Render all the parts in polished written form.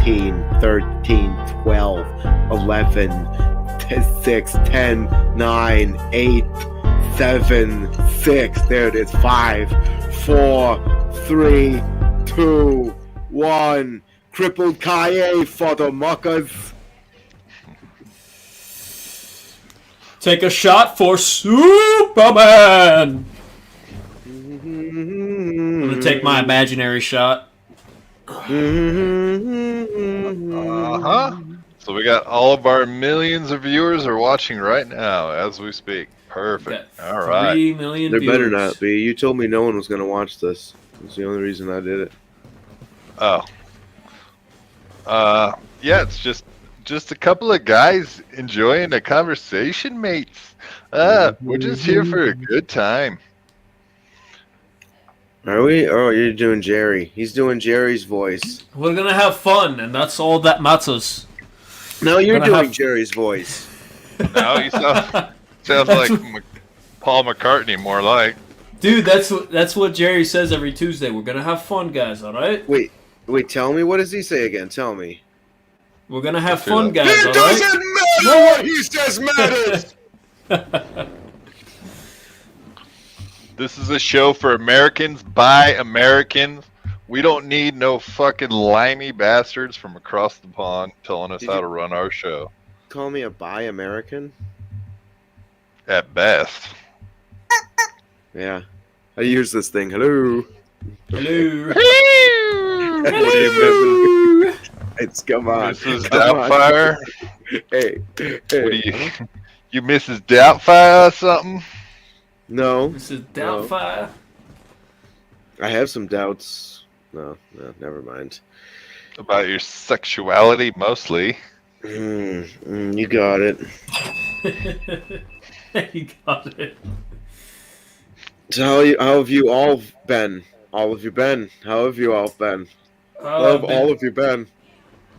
14, 13, 12, 11, 6, 10, 9, 8, 7, 6. There it is. 5, 4, 3, 2, 1. Crippled Kaye for the muckers. Take a shot for Superman. I'm gonna take my imaginary shot. So we got all of our millions of viewers are watching right now as we speak. Perfect. All right. 3 million There viewers. better not be. You told me no one was going to watch this. That's the only reason I did it. Oh. Yeah, it's just a couple of guys enjoying a conversation, mates. We're just here for a good time. Are we? Oh, you're doing Jerry. He's doing Jerry's voice. We're gonna have fun, and that's all that matters. No, you're doing Jerry's voice. No, you sounds like Paul McCartney, more like. Dude, that's what Jerry says every Tuesday. We're gonna have fun, guys. All right. Wait. Tell me. What does he say again? Tell me. We're gonna have fun, guys. It all doesn't right? matter what he says matters. This is a show for Americans by Americans. We don't need no fucking limey bastards from across the pond telling us how to run our show. Call me a bi American? At best. Yeah. I use this thing. Hello. Hello. What do you miss? It's come on. Mrs. Doubtfire. Hey. What do you Mrs. Doubtfire or something? No. Mrs. Doubtfire. I have some doubts. No, never mind. About your sexuality, mostly. You got it. You got it. So how have you all been? All of you been? How have you all been? How have all of you been?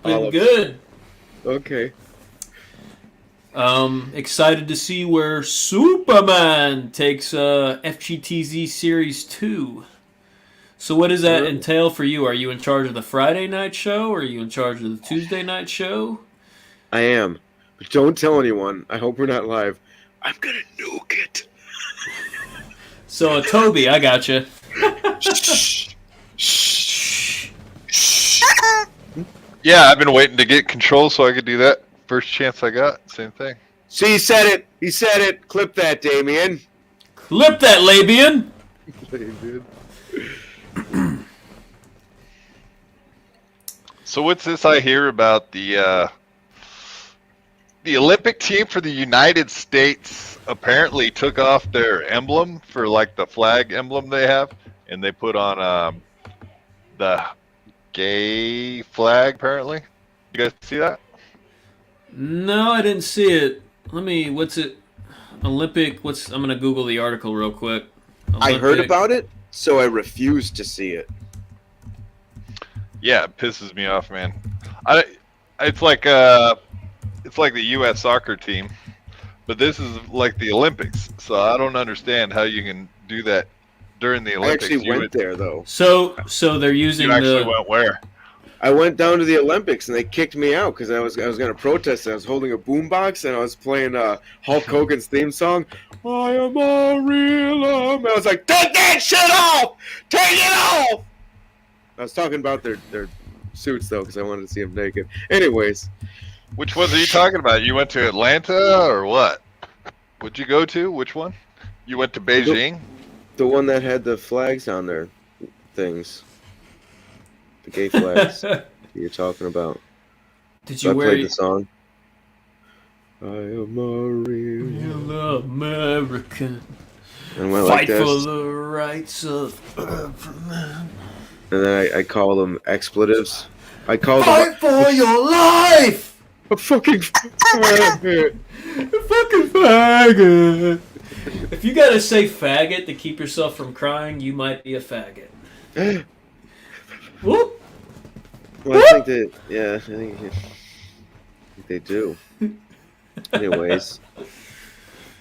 Been good. Okay. Excited to see where Superman takes FGTZ Series 2. So what does that entail for you? Are you in charge of the Friday night show? Or are you in charge of the Tuesday night show? I am. But don't tell anyone. I hope we're not live. I'm gonna nuke it. So, Toby, I gotcha. Yeah, I've been waiting to get control so I could do that. First chance I got, same thing. See, he said it. He said it. Clip that, Damien. Clip that, Labian. So what's this I hear about the Olympic team for the United States apparently took off their emblem for like the flag emblem they have, and they put on the gay flag apparently. You guys see that? No, I didn't see it. What's it? Olympic, I'm gonna Google the article real quick. I heard about it, so I refused to see it. Yeah, it pisses me off, man. It's like the U.S. soccer team, but this is like the Olympics, so I don't understand how you can do that during the Olympics. I actually went there though. So they're using You actually went where? I went down to the Olympics and they kicked me out because I was going to protest. I was holding a boombox and I was playing Hulk Hogan's theme song. I am a real man. I was like, take that shit off! Take it off! I was talking about their suits though because I wanted to see them naked. Anyways. Which ones are you talking about? You went to Atlanta or what? What'd you go to? Which one? You went to Beijing? The one that had the flags on their things. The gay flags you're talking about. Did you wear the song? I am a real American. And went Fight like for the rights of man. And then I call them expletives. I call Fight for your life! a fucking faggot. A fucking faggot. If you gotta say faggot to keep yourself from crying, you might be a faggot. Whoop. Well, I think they do. Anyways,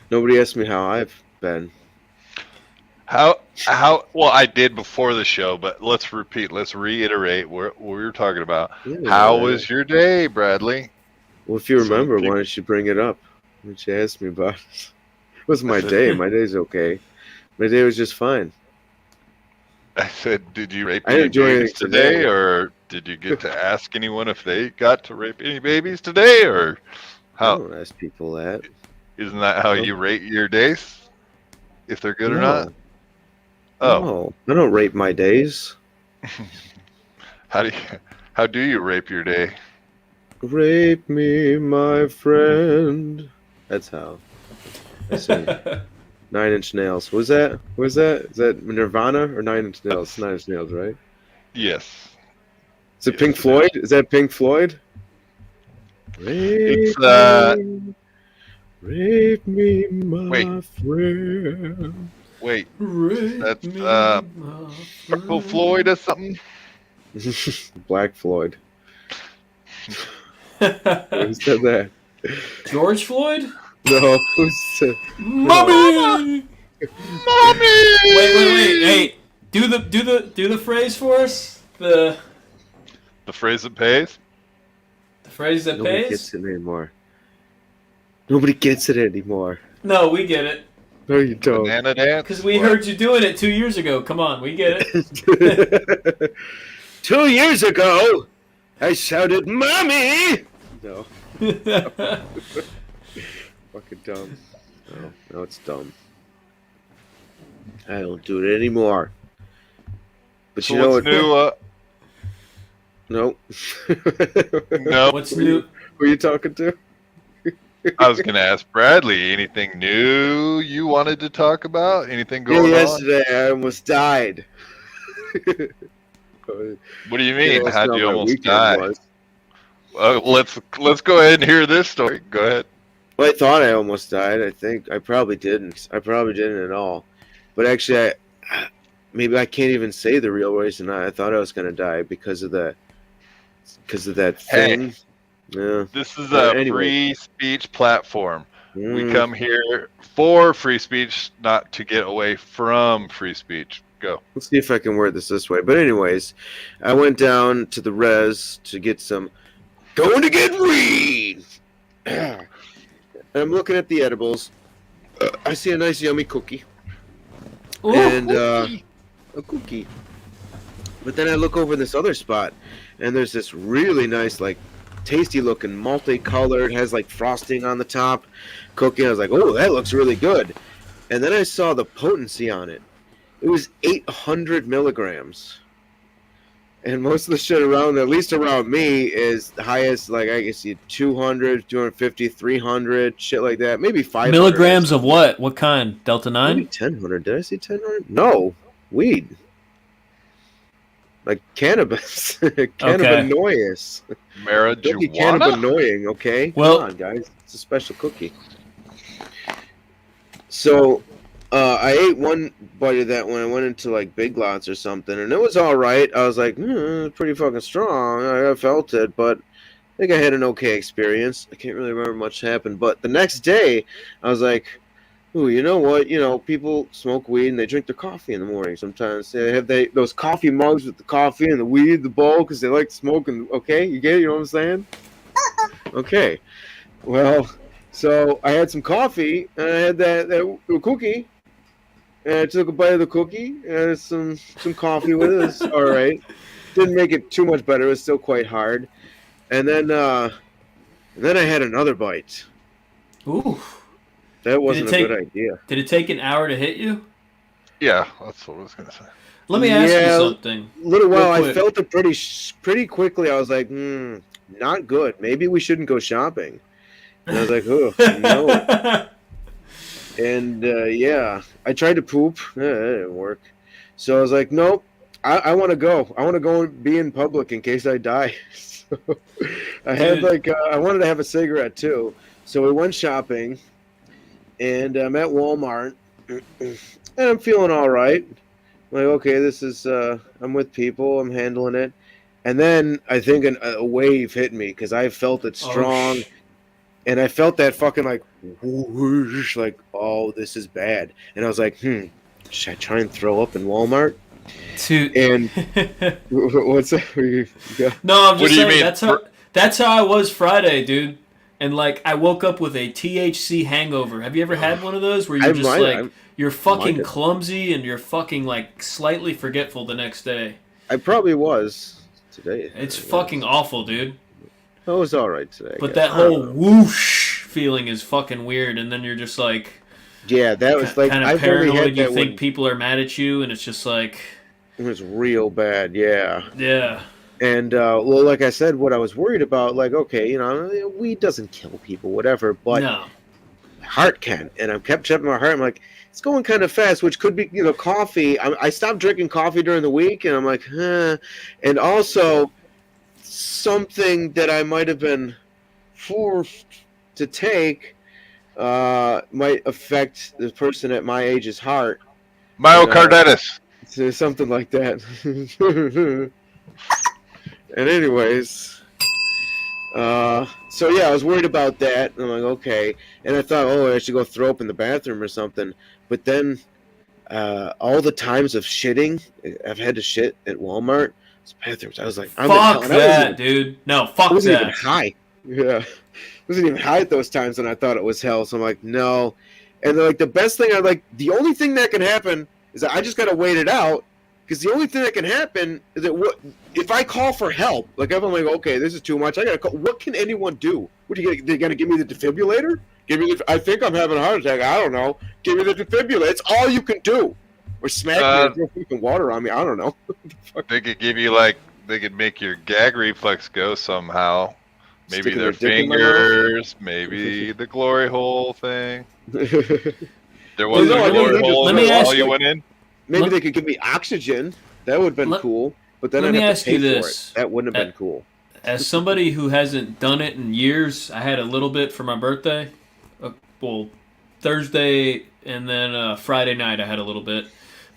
nobody asked me how I've been. How How? Well, I did before the show, but let's repeat. Let's reiterate what we were talking about. How was your day, Bradley? Well, if you So the remember, why people, don't you bring it up? Why don't you ask me about it? It was I my said, day. My day's okay. My day was just fine. I said, did you rape I any didn't do babies anything today, today. or did you get to ask anyone if they got to rape any babies today, or I how? don't ask people that. Isn't that how No, you rate your days, if they're good or not? no, Oh, no. I don't rape my days. how do you, how do you rape your day? Rape me, my friend. That's how I sing. 9 Inch Nails. Was that? Was that? Is that Nirvana or 9 Inch Nails? That's, 9 Inch Nails, right? yes, Is it Pink yes, it is. Floyd? Is that Pink Floyd? It's Rape me, wait, my friend. wait, Rape that's me, my Purple Floyd friend. or something. Black Floyd. Who said that? George Floyd? No, who said? No. Mommy! Mommy! Wait. Hey, do the phrase for us. The phrase that pays. The phrase that Nobody pays? gets it anymore. Nobody gets it anymore. No, we get it. No, you don't. Banana dance. Because we What? heard you doing it 2 years ago. Come on, we get it. 2 years ago, I shouted, "Mommy!" No, fucking dumb. No, it's dumb. I don't do it anymore. But So you know what's what? new? No. No, What's new? Who are you talking to? I was gonna ask Bradley. Anything new you wanted to talk about? Anything Yeah, going on? yesterday I almost died. What do you You mean? know How'd how you my almost weekend die? was. Let's go ahead and hear this story. Go ahead. Well, I thought I almost died. I think I probably didn't. I probably didn't at all. But actually, maybe I can't even say the real reason I thought I was gonna die because of that Hey, thing. Yeah. this is But a anyway, free speech platform. We mm, come here for free speech, not to get away from free speech. Go. let's see if I can word this way. But anyways, I went down to the res to get some going to get weed. And I'm looking at the edibles. I see a nice yummy cookie. And a cookie. But then I look over this other spot, and there's this really nice, like, tasty looking, multicolored, has like frosting on the top cookie. I was like, oh, that looks really good. And then I saw the potency on it. It was 800 milligrams. And most of the shit around, at least around me, is the highest, like, I guess you 200, 250, 300, shit like that. Maybe 500. Milligrams of what? What kind? Delta Maybe 9? 1000. Did I say 1000? No, weed. Like cannabis. Cannabinoids. Don't be Marijuana? cannabinoiding, okay? Well- Come on, guys. It's a special cookie. So, I ate one bite of that when I went into like Big Lots or something, and it was all right. I was like, it's pretty fucking strong. I felt it, but I think I had an okay experience. I can't really remember much happened, but the next day, I was like, ooh, you know what? You know, people smoke weed and they drink their coffee in the morning. Sometimes they have those coffee mugs with the coffee and the weed, the bowl, because they like smoking. Okay, you get it? You know what I'm saying? Okay. Well, so I had some coffee and I had that cookie, and I took a bite of the cookie and some coffee with it. It was all right. Didn't make it too much better. It was still quite hard. And then I had another bite. Ooh. That wasn't a take- good idea. Did it take an hour to hit you? Yeah, that's what I was gonna say. Let me ask Yeah. you something. Little Real while, I quick. felt it pretty quickly. I was like, not good. Maybe we shouldn't go shopping. And I was like, oh, no. And yeah, I tried to poop. That didn't work. So I was like, nope. I want to go. I want to go and be in public in case I die. So I had Dude. I wanted to have a cigarette too. So we went shopping, and I'm at Walmart, and I'm feeling all right. I'm like, okay, this is I'm with people. I'm handling it. And then I think a wave hit me because I felt it strong. And I felt that fucking like whoosh, like, oh, this is bad. And I was like, should I try and throw up in Walmart? Dude. And what's that? No, I'm What just do you saying mean? that's how I was Friday, dude. And like I woke up with a THC hangover. Have you ever had one of those where you're you're fucking clumsy and you're fucking like slightly forgetful the next day? I probably was today. It's fucking awful, dude. I was all right today. But that whole whoosh feeling is fucking weird, and then you're just like, yeah, that was like kind of paranoid. You think people are mad at you, and it's just like it was real bad. Yeah. Yeah. And well, like I said, what I was worried about, like, okay, you know, weed doesn't kill people, whatever, but no. my heart can. And I kept checking my heart. I'm like, it's going kind of fast, which could be, you know, coffee. I stopped drinking coffee during the week, and I'm like, huh. And also, something that I might have been forced to take might affect the person at my age's heart. Myocarditis. Something like that. And anyways, so yeah, I was worried about that. And I'm like, okay. And I thought, oh, I should go throw up in the bathroom or something. But then all the times of shitting, I've had to shit at Walmart. Bathrooms. I was like, fuck that, dude. No, fuck that. I wasn't even high. Yeah. I wasn't even high at those times, and I thought it was hell. So I'm like, no. And they're like, the best thing, the only thing that can happen is that I just got to wait it out. Because the only thing that can happen is that if I call for help, like if I'm like, okay, this is too much, I gotta call. What can anyone do? What are they gonna give me the defibrillator? I think I'm having a heart attack. I don't know. Give me the defibrillator. It's all you can do. Or smack me and throw freaking water on me. I don't know. They could give you they could make your gag reflex go somehow. Maybe their fingers, maybe the glory hole thing. There was a glory hole while you went in. Maybe they could give me oxygen. That would have been cool. But then I'd have to pay for it. That wouldn't have been cool. As somebody who hasn't done it in years, I had a little bit for my birthday. Well, Thursday and then Friday night I had a little bit.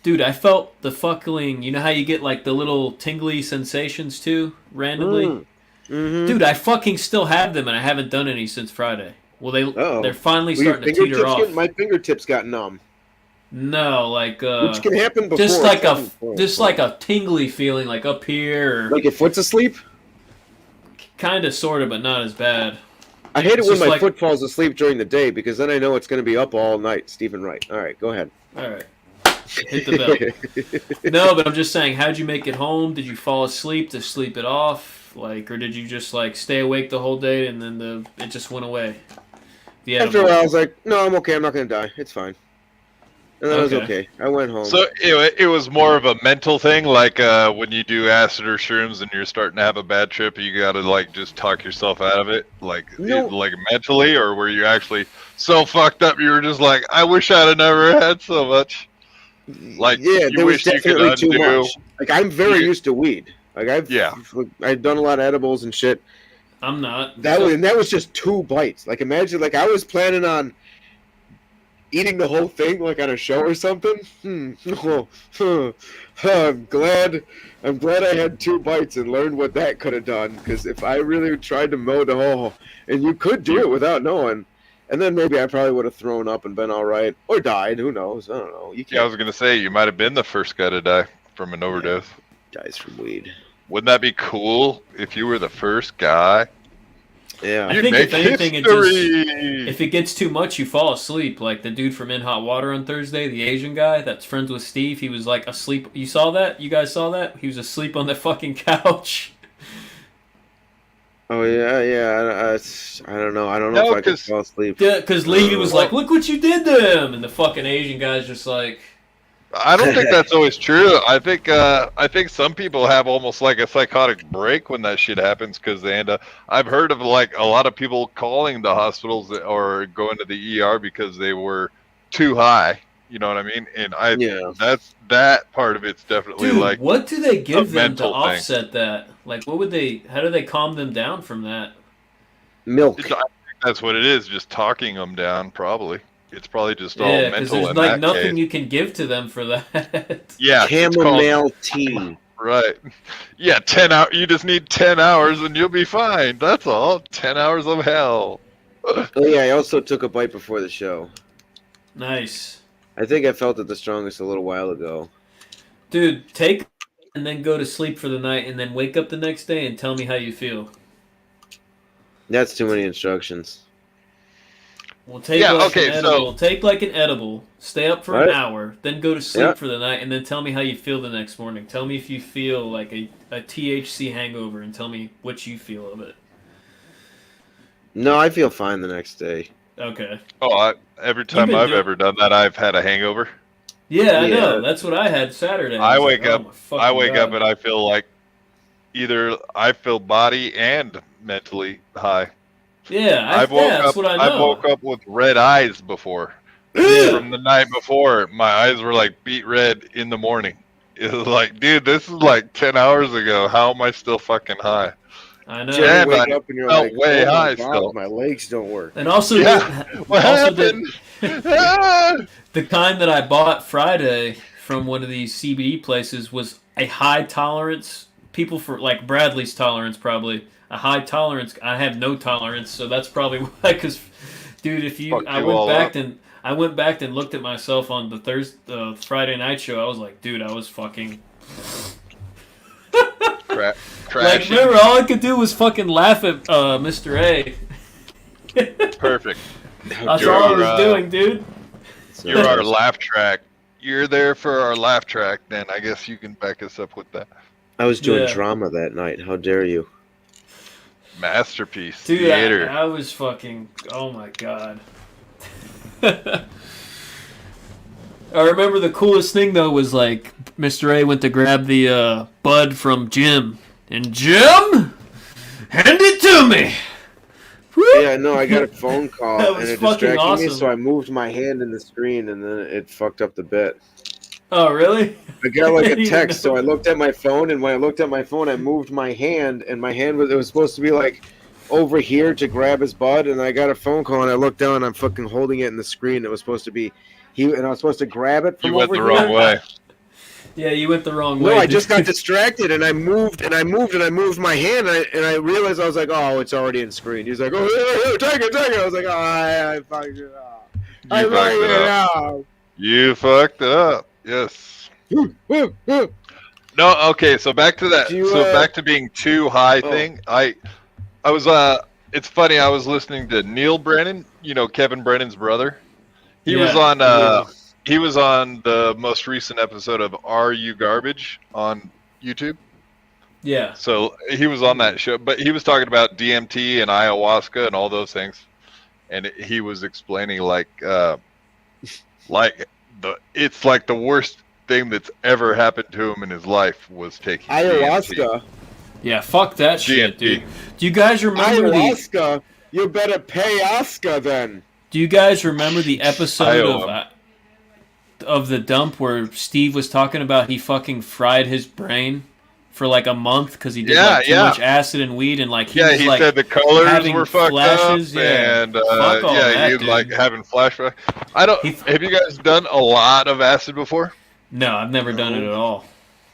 Dude, I felt the fucking... You know how you get like the little tingly sensations too, randomly? Mm-hmm. Dude, I fucking still have them and I haven't done any since Friday. Well, they're finally starting to teeter off. My fingertips got numb. No, like which can happen before. Just like a tingly feeling, like up here. Like your foot's asleep. Kind of, sort of, but not as bad. I hate it when my foot falls asleep during the day because then I know it's going to be up all night. Stephen Wright. All right, go ahead. All right, hit the bell. No, but I'm just saying, how'd you make it home? Did you fall asleep to sleep it off, or did you just stay awake the whole day and then it just went away? After a while, I was like, no, I'm okay. I'm not going to die. It's fine. And that was okay. I went home. So it was more of a mental thing, like when you do acid or shrooms and you're starting to have a bad trip, you got to just talk yourself out of it, like mentally, or were you actually so fucked up you were just like, I wish I'd have never had so much. Yeah, there was definitely too much. I'm very used to weed. I've done a lot of edibles and shit. I'm not. That was just 2 bites. Imagine I was planning on eating the whole thing on a show or something. I'm glad I had 2 bites and learned what that could have done. Because if I really tried to mow the whole, and you could do it without knowing, and then maybe I probably would have thrown up and been all right, or died. Who knows? I don't know. I was gonna say you might have been the first guy to die from an overdose. Dies from weed. Wouldn't that be cool if you were the first guy? Yeah, I think if anything, if it gets too much, you fall asleep. Like the dude from In Hot Water on Thursday, the Asian guy that's friends with Steve, he was asleep. You saw that? You guys saw that? He was asleep on the fucking couch. Oh yeah. I don't know. I don't know if I could fall asleep. Yeah, because Levy was like, "Look what you did to him," and the fucking Asian guy's just like. I don't think that's always true. I think some people have almost like a psychotic break when that shit happens because they end up. I've heard of a lot of people calling the hospitals or going to the ER because they were too high. You know what I mean? And that part of it's definitely Dude, what do they give them to offset that? What would they? How do they calm them down from that? Milk. I think that's what it is. Just talking them down, probably. It's probably just all mental. Because there's nothing you can give to them for that. Yeah, chamomile tea. Right. Yeah, 10 hours. You just need 10 hours and you'll be fine. That's all. 10 hours of hell. Oh yeah, I also took a bite before the show. Nice. I think I felt it the strongest a little while ago. Dude, take and then go to sleep for the night, and then wake up the next day and tell me how you feel. That's too many instructions. We'll take Yeah, like an okay, edible. so Take like an edible. Stay up for an Right? hour, then go to Yeah. sleep for the night, and then tell me how you feel the next morning. Tell me if you feel like a THC hangover, and tell me what you feel of it. No, I feel fine the next day. Okay. every You've time been I've doing. ever done that, I've had a hangover. Yeah, I Yeah. know. That's what I had Saturday. I was wake like, oh up, my fucking God. and I feel like either I feel body and mentally high. Yeah, that's what I I've know. woke up with red eyes before. Yeah, From the night before, my eyes were like beet red in the morning. It was like, dude, this is like 10 hours ago. How am I still fucking high? I Did you ever know. And I wake up and you're felt like, way oh my high God, still. my legs don't work? And also Yeah. What did happened? Ah! the kind that I bought Friday from one of these CBD places was a high tolerance. People for like Bradley's tolerance probably a high tolerance. I have no tolerance, so that's probably why. Because, dude, Fuck you all up. I went back and looked at myself on the Friday night show. I was like, dude, I was fucking like. Crashing. Remember, all I could do was fucking laugh at Mr. A. Perfect. That's You're all I our, was doing, dude. You're our laugh track. You're there for our laugh track, then I guess you can back us up with that. I was doing Yeah. drama that night. How dare you? Masterpiece. Dude, Theater. I was fucking. Oh my God. I remember the coolest thing though was like Mr. A went to grab the bud from Jim, and Jim, hand it to me. Yeah, no, I got a phone call That and was it fucking distracted me, awesome. so I moved my hand in the screen and then it fucked up the bit. Oh really? I got like I a didn't text, so know. I looked at my phone, and when I looked at my phone, I moved my hand, and my hand it was supposed to be like over here to grab his bud, and I got a phone call, and I looked down, and I'm fucking holding it in the screen. It was supposed to be and I was supposed to grab it from You went over the here. wrong way. Yeah, you went the wrong way. No, I just got dude. distracted, and I moved my hand, and I realized I was like, oh, it's already in screen. He was like, oh, here, take it. I was like, oh, I fucked it up. I You fucked fucked it up. You fucked it up. Yes. up. No, okay, so back to that. Do you, So back to being too high oh. thing. I was it's funny, I was listening to Neil Brennan, Kevin Brennan's brother. He was Yeah. on Yeah. he was on the most recent episode of Are You Garbage on YouTube. Yeah. So he was on that show, but he was talking about DMT and ayahuasca and all those things. And he was explaining it's like the worst thing that's ever happened to him in his life was taking Ayahuasca. DMT. Yeah. Fuck that shit, DMT. dude. Do you guys remember Ayahuasca? You better pay Oscar then. Do you guys remember the episode Iowa. of the dump where Steve was talking about he fucking fried his brain for like a month because he did like too much acid and weed and like he was He like said the colors having were fucked flashes, up, yeah. and Fuck all that, he was dude. like having flashbacks. Have you guys done a lot of acid before? No, I've never done it at all.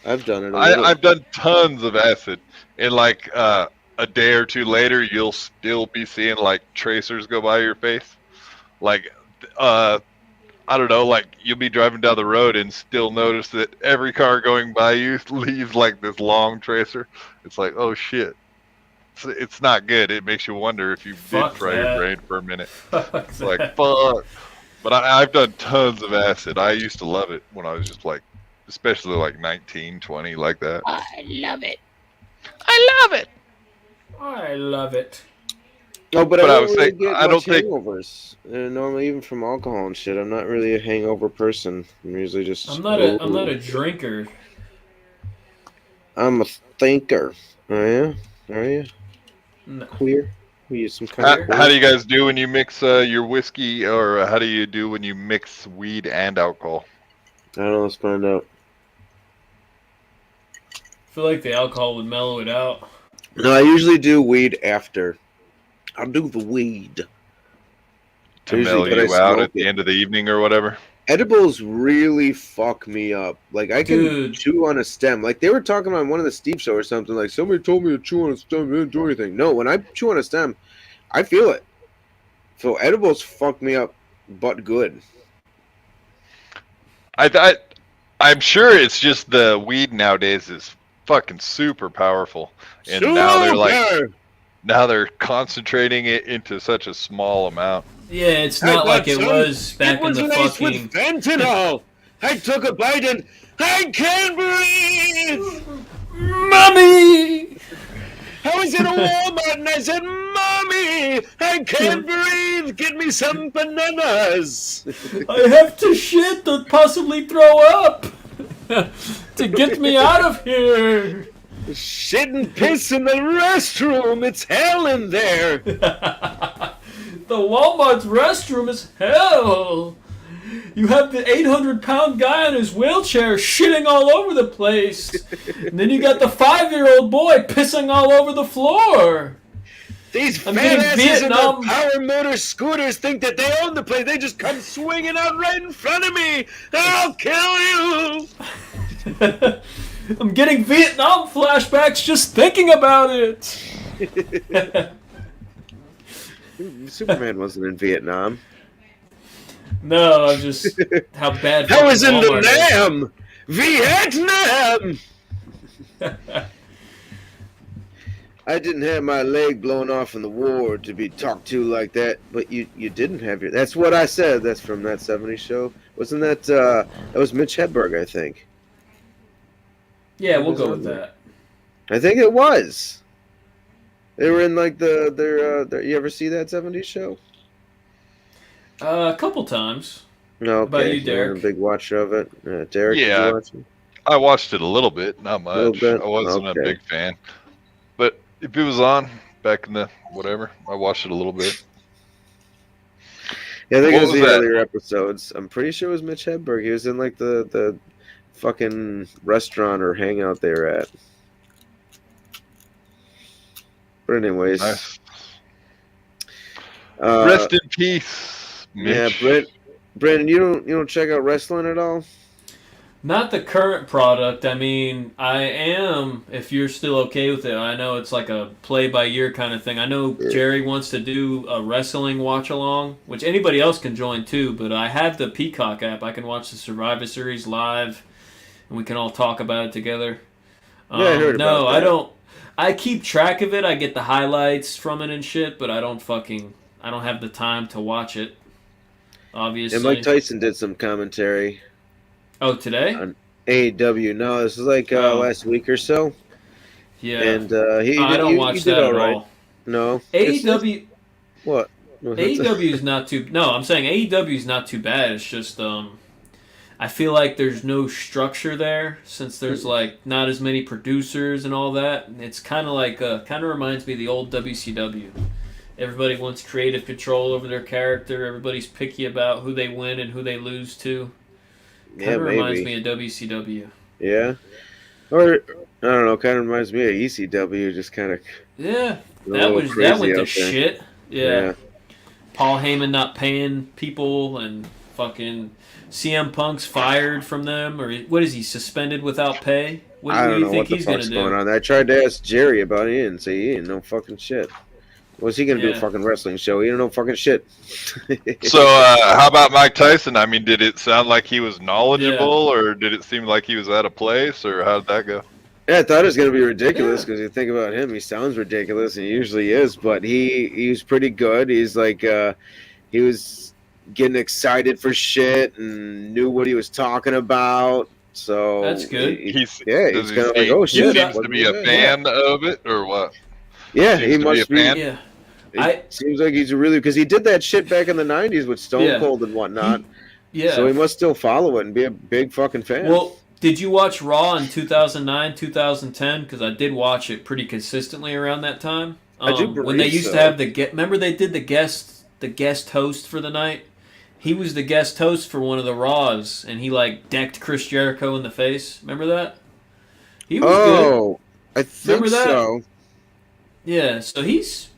I've done it. I've done tons of acid, and like a day or two later, you'll still be seeing like tracers go by your face, like I don't know, like you'll be driving down the road and still notice that every car going by you leaves like this long tracer. It's like, oh shit. It's not good. It makes you wonder if you Fuck did fry that. your brain for a minute. Fuck It's like, that. fuck. But I've done tons of acid. I used to love it when I was just like, especially like 19, 20, like that. I love it. No, but But I I don't was really saying, get I don't much think- hangovers. Normally, even from alcohol and shit, I'm not really a hangover person. I'm usually just. I'm not a drinker. I'm a thinker. Oh yeah, are you No. queer? We use some kind How do you guys do when you mix your whiskey, or how do you do when you mix weed and alcohol? I don't know. Let's find out. I feel like the alcohol would mellow it out. No, I usually do weed after. I'll do the weed. To Usually, mellow but I you out smoke at the it. end of the evening or whatever? Edibles really fuck me up. Like I can Dude. chew on a stem. Like they were talking on one of the Steve show or something. Like somebody told me to chew on a stem, it didn't do anything. No, when I chew on a stem, I feel it. So edibles fuck me up, but good. I'm sure it's just the weed nowadays is fucking super powerful, and now they're concentrating it into such a small amount. Yeah, it's not like it was back in the laced fucking. with fentanyl. I took a bite and I can't breathe. Mommy! I was in a Walmart and I said, "Mommy, I can't breathe. Get me some bananas." I have to shit or possibly throw up to get me out of here. Shit and piss in the restroom. It's hell in there. The Walmart's restroom is hell. You have the 800-pound guy in his wheelchair shitting all over the place. And then you got the 5-year-old boy pissing all over the floor. These fat getting asses in Vietnam- the power motor scooters think that they own the place. They just come swinging out right in front of me. I'll kill you. I'm getting Vietnam flashbacks just thinking about it. Superman wasn't in Vietnam. No, I'm just how bad. I was in the Walmart is. Nam, Vietnam. I didn't have my leg blown off in the war to be talked to like that, but you didn't have your. That's what I said. That's from that '70s show. Wasn't that? That was Mitch Hedberg, I think. Yeah, we'll go with that. I think it was. They were in like their. You ever see that '70s show? A couple times. No, okay. About you, Derek? You're a big watcher of it. Derek, Yeah. did you watch it? I watched it a little bit, not much. Little bit? I wasn't Okay. a big fan, but if it was on back in the whatever, I watched it a little bit. Yeah, I think What it was was the that? earlier episodes. I'm pretty sure it was Mitch Hedberg. He was in like the fucking restaurant or hangout they were at. But anyways, Nice. Uh, Rest in peace, Mitch. yeah, Brandon, you don't check out wrestling at all? Not the current product. I mean, I am, if you're still okay with it. I know it's like a play-by-year kind of thing. I know Yeah. Jerry wants to do a wrestling watch-along, which anybody else can join too, but I have the Peacock app. I can watch the Survivor Series live, and we can all talk about it together. Yeah, I heard no, about I that. don't. I keep track of it. I get the highlights from it and shit, but I don't have the time to watch it, obviously. And Mike Tyson did some commentary Oh, today? on AEW. No, this is like last week or so. Yeah. And he I don't watch he did that all at right. all. No. AEW What? AEW is not too. No, I'm saying AEW is not too bad. It's just I feel like there's no structure there since there's like not as many producers and all that. It's kind of like kind of reminds me of the old WCW. Everybody wants creative control over their character. Everybody's picky about who they win and who they lose to. Kind Yeah, of reminds maybe. me of WCW. Yeah. Or I don't know. Kind of reminds me of ECW. Just kind of. Yeah, A that little went crazy to out there. shit. Yeah. Paul Heyman not paying people and fucking CM Punk's fired from them, or what is he, suspended without pay? What I do don't you know think what the he's gonna fuck's do? going on. I tried to ask Jerry about it. He didn't say he didn't know fucking shit. Was he gonna do a Yeah. fucking wrestling show? He didn't know fucking shit. So, how about Mike Tyson? I mean, did it sound like he was knowledgeable, or did it seem like he was out of place, or how did that go? Yeah, I thought it was gonna be ridiculous Yeah. because you think about him, he sounds ridiculous, and he usually is. But he was pretty good. He's like he was getting excited for shit and knew what he was talking about. So That's good. He's Yeah, does he's he kind of like, seem- oh he shit. seems what to did be he a say? fan of it, or what? Yeah, Seems he to be must a be. fan. Yeah, It seems like he's really because he did that shit back in the '90s with Stone Yeah. Cold and whatnot. yeah. So he must still follow it and be a big fucking fan. Well, did you watch Raw in 2009, 2010? Because I did watch it pretty consistently around that time. I do When they believe used so. to have remember they did the guest host for the night. He was the guest host for one of the Raws, and he like decked Chris Jericho in the face. Remember that? He was good. oh, I think Remember that? so. Yeah, so he's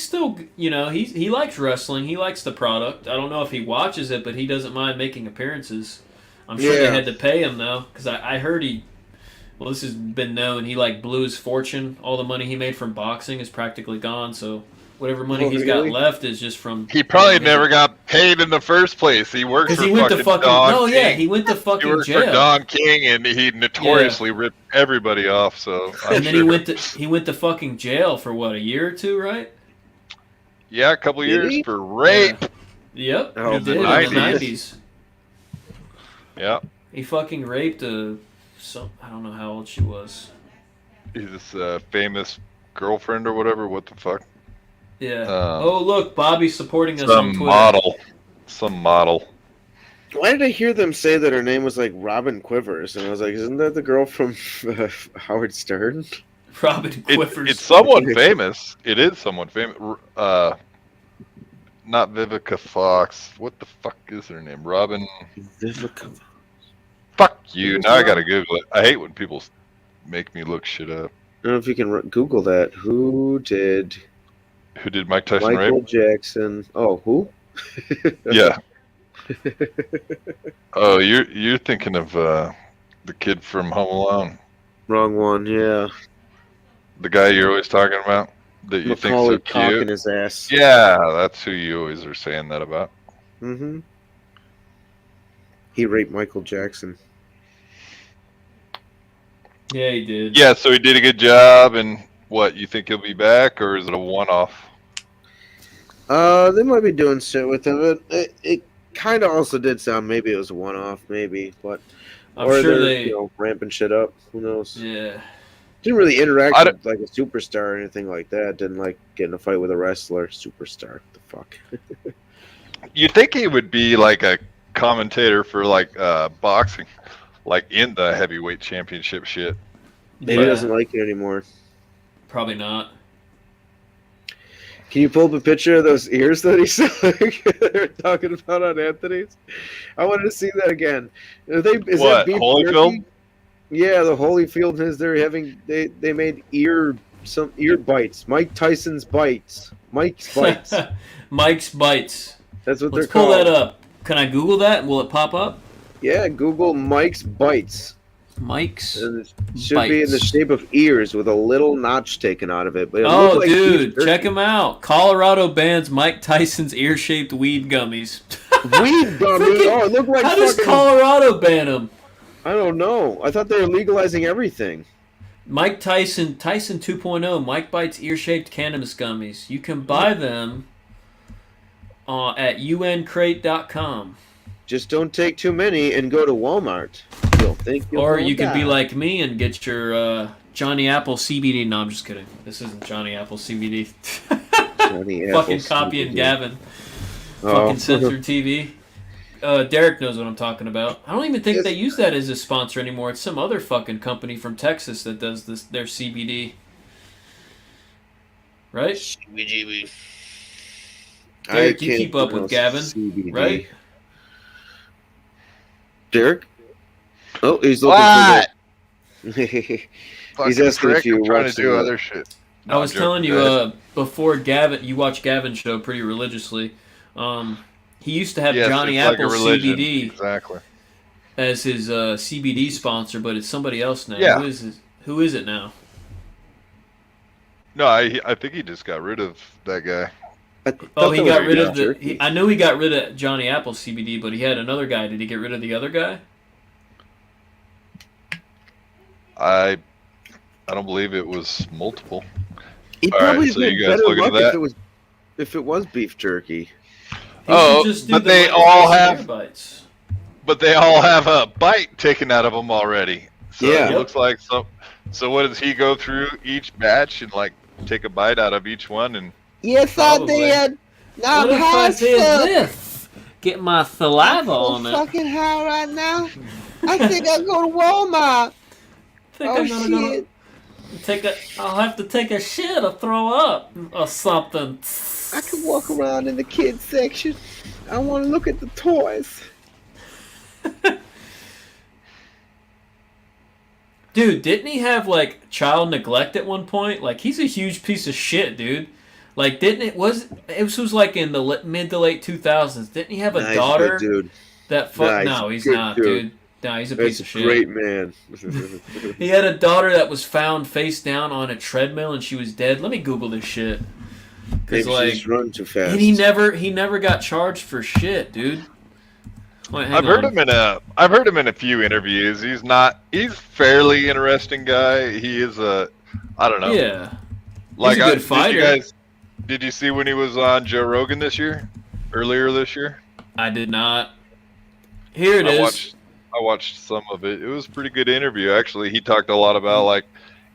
still, he likes wrestling. He likes the product. I don't know if he watches it, but he doesn't mind making appearances. I'm sure they Yeah. had to pay him though, because I heard he Well, this has been known. He like blew his fortune. All the money he made from boxing is practically gone. So whatever money Oh, he's got really? left is just from. He probably never got paid in the first place. He worked Because for he went to fucking fucking. Don No, King. yeah, he went to He fucking worked for jail. Don King, and he notoriously ripped everybody off. So I'm And then sure. he went to fucking jail for what, a year or two, right? Yeah, a couple Did years he? for rape. Yep, Oh, he in did the in the 90s. 90s. Yeah, He fucking raped I don't know how old she was. his famous girlfriend or whatever. What the fuck? Yeah. Um, Oh, look, Bobby's supporting us on Some Twitter. model. Some model. Why did I hear them say that her name was like Robin Quivers? And I was like, isn't that the girl from Howard Stern? Robin Quivers. It's someone famous. It is someone famous. Not Vivica Fox. What the fuck is her name? Robin. Vivica. Fuck you. Now I gotta Google it. I hate when people make me look shit up. I don't know if you can Google that. Who did Who did Mike Tyson Michael rape? Jackson? Oh, who? Yeah. Oh, you're thinking of the kid from Home Alone, Wrong one. Yeah, the guy you're always talking about that you think Macaulay so cocking cute. his ass. Yeah, that's who you always are saying that about. Mm-hmm. He raped Michael Jackson. Yeah, he did. Yeah, so he did a good job, and what, you think he'll be back, or is it a one-off? They might be doing shit with him. It kind of also did sound maybe it was a one-off, maybe, but I'm or sure they're ramping shit up. Who knows? Yeah. Didn't really interact I with like a superstar or anything like that. Didn't like get in a fight with a wrestler. Superstar. The fuck. You'd think he would be like a commentator for like boxing, like in the heavyweight championship shit. Maybe he Yeah, doesn't like it anymore. probably not. Can you pull up a picture of those ears that he's they're talking about on Anthony's? I wanted to see that again. Is that What, beef Holyfield? jerky? Yeah, the Holyfield is they're having they made ear bites. Mike Tyson's bites. Mike's bites. Mike's Bites. That's what Let's they're pull called. that up. Can I Google that? Will it pop up? Yeah, Google Mike's bites. Mike's And it should be in the Bites. shape of ears with a little notch taken out of it. But it Oh, looked like dude, beef check jerky. him out. Colorado bans Mike Tyson's ear-shaped weed gummies. Weed gummy. Freaking- Oh, it looked like How does fucking. Colorado ban them? I don't know. I thought they were legalizing everything. Mike Tyson 2.0, Mike Bites ear-shaped cannabis gummies. You can buy them at uncrate.com. Just don't take too many and go to Walmart. You'll think you'll Or go you can be die. like me and get your Johnny Apple CBD. No, I'm just kidding. This isn't Johnny Apple CBD. Johnny Apple Fucking copying CBD. Gavin. Oh. Fucking censored TV. Derek knows what I'm talking about. I don't even think Yes. they use that as a sponsor anymore. It's some other fucking company from Texas that does their CBD. Right? CBGB. Derek, you keep up with Gavin, CBD. right? Derek? Oh, he's looking What? for that. Fucking He's asking prick, if you I'm trying to watched do the- other shit. I was I'm telling joking. you before Gavin, you watch Gavin's show pretty religiously. He used to have Yes, Johnny it's like a Apple religion. CBD Exactly. as his CBD sponsor, but it's somebody else now. Yeah. Who is it now? No, I think he just got rid of that guy. I thought Oh, he that got was rid beef of the. jerky. I knew he got rid of Johnny Apple CBD, but he had another guy. Did he get rid of the other guy? I don't believe it was multiple. He'd All right, probably so have you had guys better looking at luck that? if it was beef jerky. He Oh, should just do but the they Michael all Tyson have- ear bites. But they all have a bite taken out of them already. So Yeah. it looks like so what does he go through each batch and like take a bite out of each one and Yes, Probably. Now What if I did this? Get my saliva on it. fucking high right now. I think I'll go to Walmart. Think I'm gonna go I'll have to take a shit or throw up or something. I can walk around in the kids section. I want to look at the toys. Dude, didn't he have like child neglect at one point? Like he's a huge piece of shit, dude. Like didn't it was like in the mid to late 2000s? Didn't he have a Nice, daughter good dude. that fuck? Nice, No, he's good not, dude. dude. Nah, he's a That's piece of shit. great, man. He had a daughter that was found face down on a treadmill and she was dead. Let me Google this shit. Maybe Like, she's running too fast. and he never got charged for shit, dude. Wait, I've heard him in a few interviews. He's fairly interesting guy. He is I don't know. Yeah. Like, he's a good fighter. Did you see when he was on Joe Rogan earlier this year? I did not. Here it is. I watched some of it. It was a pretty good interview, actually. He talked a lot about, like,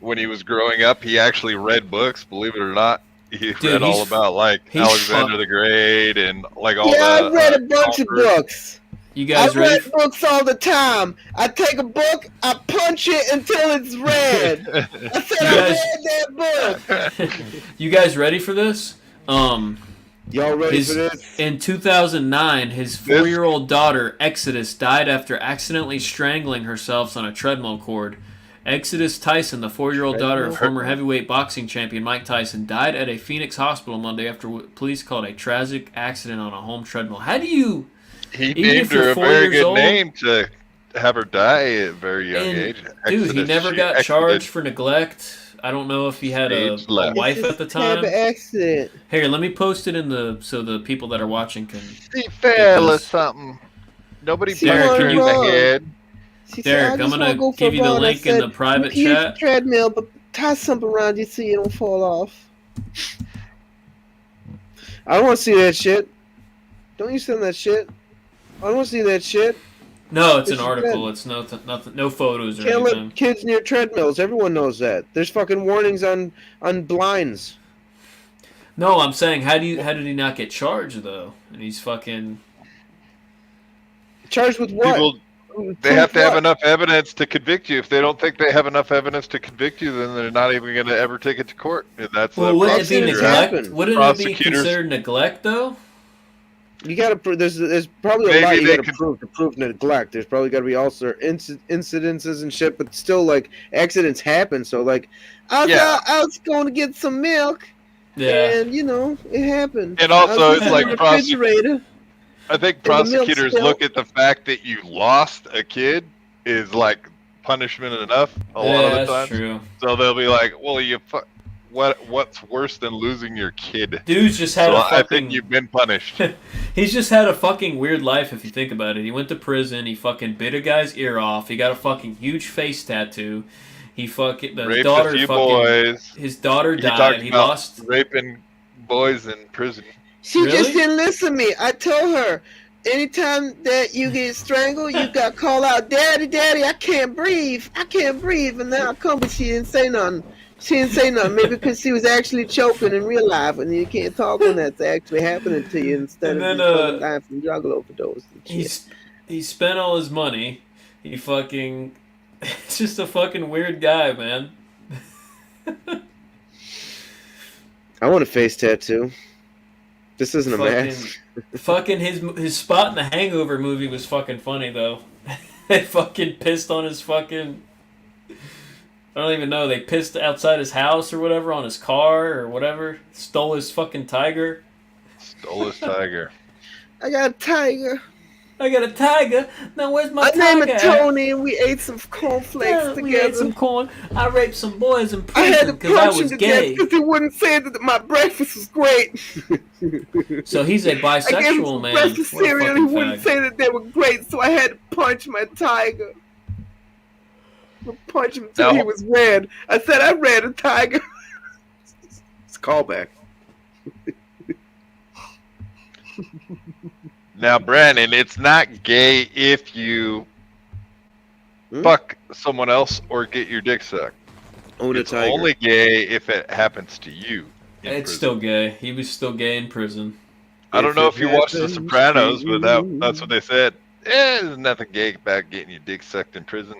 when he was growing up, he actually read books, believe it or not. He read all about, like, Alexander the Great and, like, all I read a bunch of books. You guys I read books all the time. I take a book, I punch it until it's read. I said I read that book. You guys ready for this? Y'all ready for this? In 2009, his 4-year-old daughter, Exodus, died after accidentally strangling herself on a treadmill cord. Exodus Tyson, the 4-year-old daughter of former heavyweight boxing champion Mike Tyson, died at a Phoenix hospital Monday after what police called a tragic accident on a home treadmill. How do you... He named her a very good name to have her die at a very young age. Dude, he never got charged for neglect. I don't know if he had a wife at the time. Accident. Here, let me post it so the people that are watching can. She fell or something. Nobody Derek, in the head. Derek, I'm gonna give you the link in the private chat. Treadmill, but tie something around you so you don't fall off. I don't want to see that shit. Don't you send that shit? I don't want to see that shit. No, it's an article. It's nothing, no photos or anything. Can't let kids near treadmills. Everyone knows that. There's fucking warnings on blinds. No, I'm saying, how did he not get charged though? And he's fucking charged with what? They have to have enough evidence to convict you. If they don't think they have enough evidence to convict you, then they're not even going to ever take it to court. And that's wouldn't it be neglect? Wouldn't it be considered neglect though? You gotta prove. There's probably a lot you gotta prove to prove neglect. There's probably gotta be also incidences and shit, but still, like, accidents happen. So, like, I was going to get some milk, and it happened. And also, it's like refrigerator. I think prosecutors look at the fact that you lost a kid is like punishment enough a lot of the time. True. So they'll be like, "Well, what's worse than losing your kid?" Dude's just had I think you've been punished. He's just had a fucking weird life if you think about it. He went to prison. He fucking bit a guy's ear off. He got a fucking huge face tattoo. He fucking raped a few boys. His daughter died. He lost raping boys in prison. She just didn't listen to me. I told her, anytime that you get strangled, you got to call out, "Daddy, Daddy, I can't breathe. I can't breathe." And now I come, but she didn't say nothing. She didn't say nothing. Maybe because she was actually choking in real life, and you can't talk when that's actually happening to you instead of dying from drug overdose. He spent all his money. He fucking... It's just a fucking weird guy, man. I want a face tattoo. This isn't a mask. Fucking his spot in the Hangover movie was fucking funny, though. They fucking pissed on his fucking... I don't even know. They pissed outside his house or whatever on his car or whatever. Stole his fucking tiger. Stole his tiger. I got a tiger. I got a tiger. Now where's my tiger? I named it Tony, and we ate some cornflakes together. We ate some corn. I raped some boys in prison because I was gay. Because he wouldn't say that my breakfast was great. So he's a bisexual I gave him some man. breakfast cereal, and he wouldn't say that they were great. So I had to punch my tiger. I punch him until he was red. I said I read a tiger. It's a callback. Now, Brandon, it's not gay if you fuck someone else or get your dick sucked. It's only gay if it happens to you. It's still gay. He was still gay in prison. I don't know if you watched The Sopranos, but that's what they said. There's nothing gay about getting your dick sucked in prison.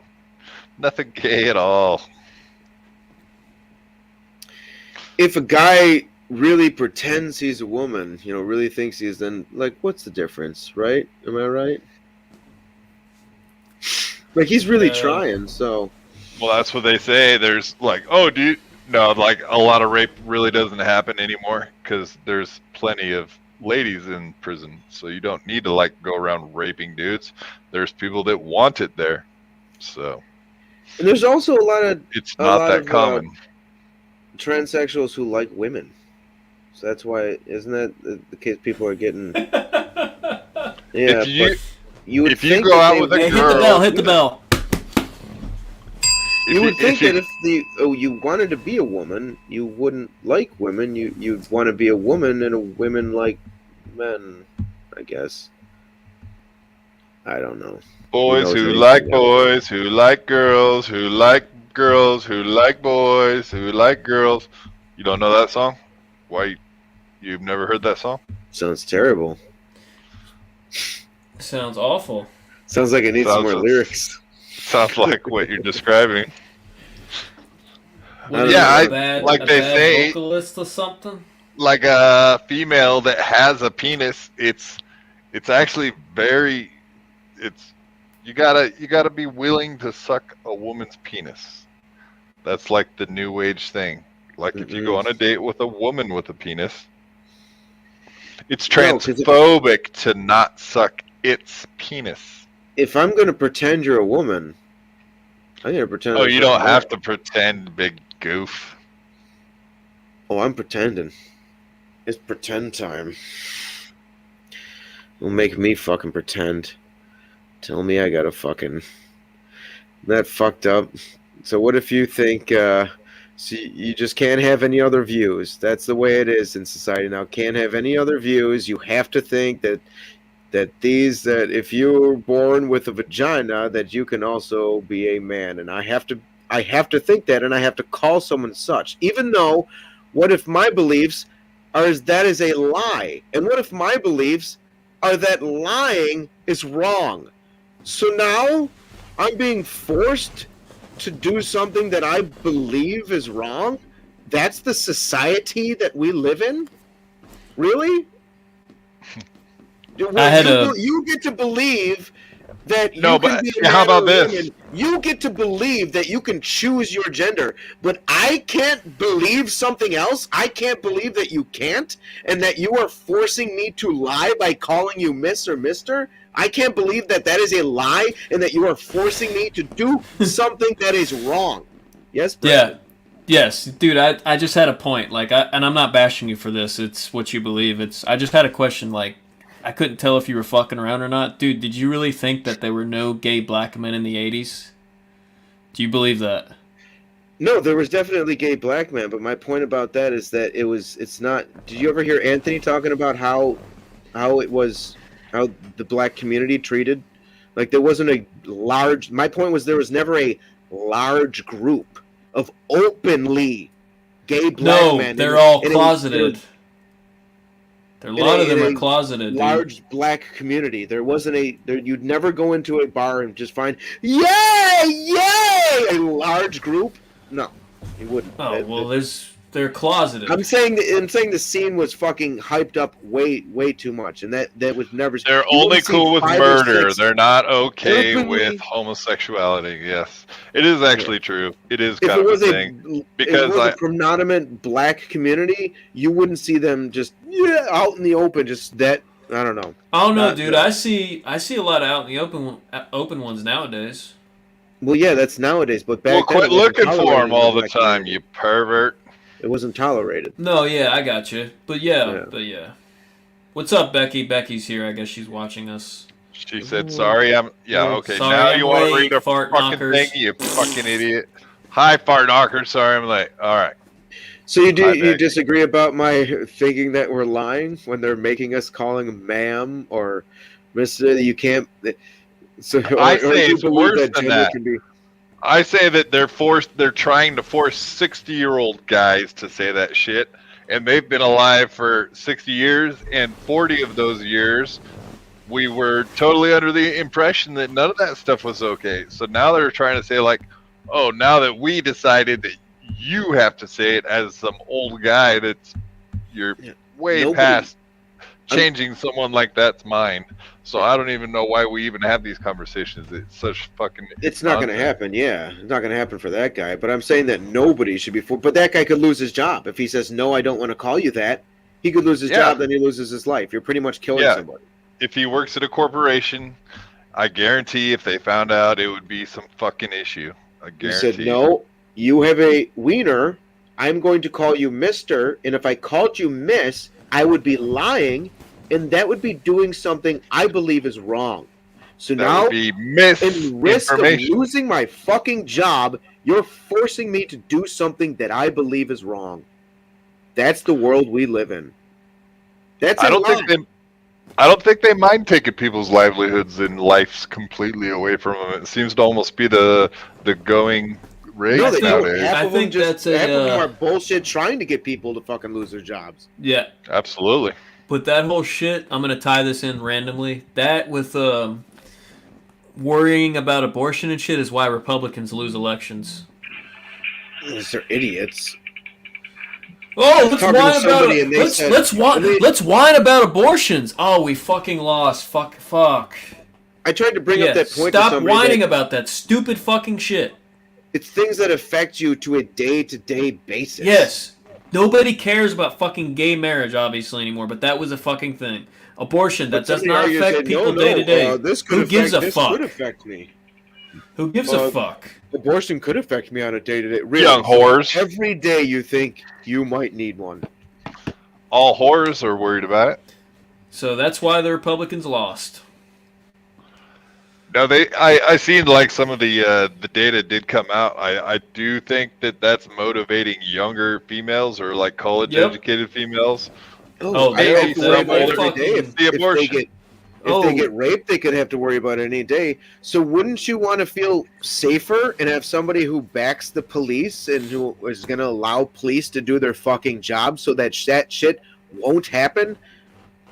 Nothing gay at all. If a guy really pretends he's a woman, really thinks he is, then, like, what's the difference, right? Am I right? Like, he's really trying, so... Well, that's what they say. There's, like, oh, dude... No, like, a lot of rape really doesn't happen anymore, because there's plenty of ladies in prison, so you don't need to like go around raping dudes. There's people that want it there, so And there's also it's a not lot that of common. transsexuals who like women. So that's why, isn't that the case? People are getting. Yeah, If you but you would if you think go that out they with a Hey, would hit the girl, bell, hit the bell. You would think if you, that if you wanted to be a woman, you wouldn't like women. You'd want to be a woman, and women like men. I guess. I don't know. boys knows who anything like else? boys, who like girls, who like girls, who like boys, who like girls. You don't know that song? Why you've never heard that song? Sounds terrible. Sounds awful. Sounds like it needs some Sounds more lyrics. sounds like what you're describing. What I is don't it, know. a bad, like a they bad say, vocalist or something? like a female that has a penis, it's actually very it's you gotta be willing to suck a woman's penis. That's like the new age thing. Like if you go on a date with a woman with a penis, it's No, 'cause transphobic to not suck its penis. if I'm gonna pretend you're a woman, I'm gonna pretend. Oh, I'm you fucking don't have male. to pretend, big goof. Oh, I'm pretending. It's pretend time. Don't make me fucking pretend. Tell me I gotta fucking. That fucked up. So what if you think so you just can't have any other views? That's the way it is in society now. Can't have any other views. You have to think that if you're born with a vagina that you can also be a man. And I have to think that, and I have to call someone such. Even though, what if my beliefs are that is a lie? And what if my beliefs are that lying is wrong? So now I'm being forced to do something that I believe is wrong? That's the society that we live in? Really? You get to believe that you No, can but be a how man about or a this? woman. You get to believe that you can choose your gender, but I can't believe something else. I can't believe that you can't, and that you are forcing me to lie by calling you Miss or Mister. I can't believe that that is a lie, and that you are forcing me to do something that is wrong. Yes, Brandon? Yeah. Yes, dude, I just had a point. Like, and I'm not bashing you for this. It's what you believe. I just had a question. Like, I couldn't tell if you were fucking around or not. Dude, did you really think that there were no gay black men in the 80s? Do you believe that? No, there was definitely gay black men, but my point about that is that it's not. Did you ever hear Anthony talking about how the black community treated? Like there wasn't a large. My point was there was never a large group of openly gay black No, men. they're all closeted. A lot of them are a closeted, dude. large black community. There wasn't you'd never go into a bar and just find yay a large group. No, you wouldn't. Oh, well, they're closeted. I'm saying the scene was fucking hyped up way too much, and that was never. They're you only wouldn't see cool with 5 or murder. 6 They're not okay openly- with homosexuality. Yes, it is actually true. It is If kind it of was a a thing. Because a predominant black community, you wouldn't see them just out in the open. Just that I don't know. I don't know, Not- dude. I see a lot of out in the open ones nowadays. Well, yeah, that's nowadays, but back well, then quit it wasn't looking for tolerated them in all the black time, community. you pervert. It wasn't tolerated. No, yeah, I got you. But yeah. What's up, Becky? Becky's here. I guess she's watching us. She said, "Sorry, I'm." Yeah, okay. Sorry, now I'm you want to late, read a fart fucking knockers. thing, you fucking idiot. Hi, fart knocker. Sorry, I'm late. All right. So you Hi, you Becky. disagree about my thinking that we're lying when they're making us calling ma'am or Mister? You can't. So I or say you it's believe worse than gender that. can be. I say that they're trying to force 60-year-old guys to say that shit, and they've been alive for 60 years, and 40 of those years, we were totally under the impression that none of that stuff was okay. So now they're trying to say like, oh, now that we decided that you have to say it as some old guy you're way Nobody- past changing someone like that's mind. So I don't even know why we even have these conversations. It's such fucking. It's not going to nonsense. happen. Yeah, it's not going to happen for that guy. But I'm saying that nobody should be. But that guy could lose his job if he says no. I don't want to call you that. He could lose his Yeah. job, then he loses his life. You're pretty much killing Yeah. somebody. If he works at a corporation, I guarantee if they found out, it would be some fucking issue. I You guarantee. said, no, you have a wiener. I'm going to call you Mr. And if I called you Miss, I would be lying, and that would be doing something I believe is wrong. So That now, would be in risk of misinformation. losing my fucking job, you're forcing me to do something that I believe is wrong. That's the world we live in. That's I a don't lie. think they mind taking people's livelihoods and lives completely away from them. It seems to almost be the going rate No, they don't. nowadays. Half I of them think just that's half of them a are bullshit trying to get people to fucking lose their jobs. yeah. Absolutely. But that whole shit, I'm gonna tie this in randomly. That with worrying about abortion and shit is why Republicans lose elections. They're idiots. Oh, let's talking to whine about somebody it. and they said- Let's whine about abortions. Oh, we fucking lost. Fuck. I tried to bring Yeah, up that point. stop to somebody whining that about that stupid fucking shit. it's things that affect you to a day-to-day basis. Yes. Nobody cares about fucking gay marriage, obviously, anymore, but that was a fucking thing. Abortion, that But does somebody not argues affect that, people no, day to day. This Who could gives a this fuck? could affect me. Who gives a fuck? Abortion could affect me on a day-to-day. Really, Young whores. Every day you think you might need one. All whores are worried about it. So that's why the Republicans lost. No, I seen like some of the data did come out. I do think that's motivating younger females or like college Yep. educated females. Oh, I they're- have to they're worry about it fucking- every day. If the they abortion. get if they get raped, they could have to worry about it any day. So wouldn't you want to feel safer and have somebody who backs the police and who is going to allow police to do their fucking job so that that shit won't happen?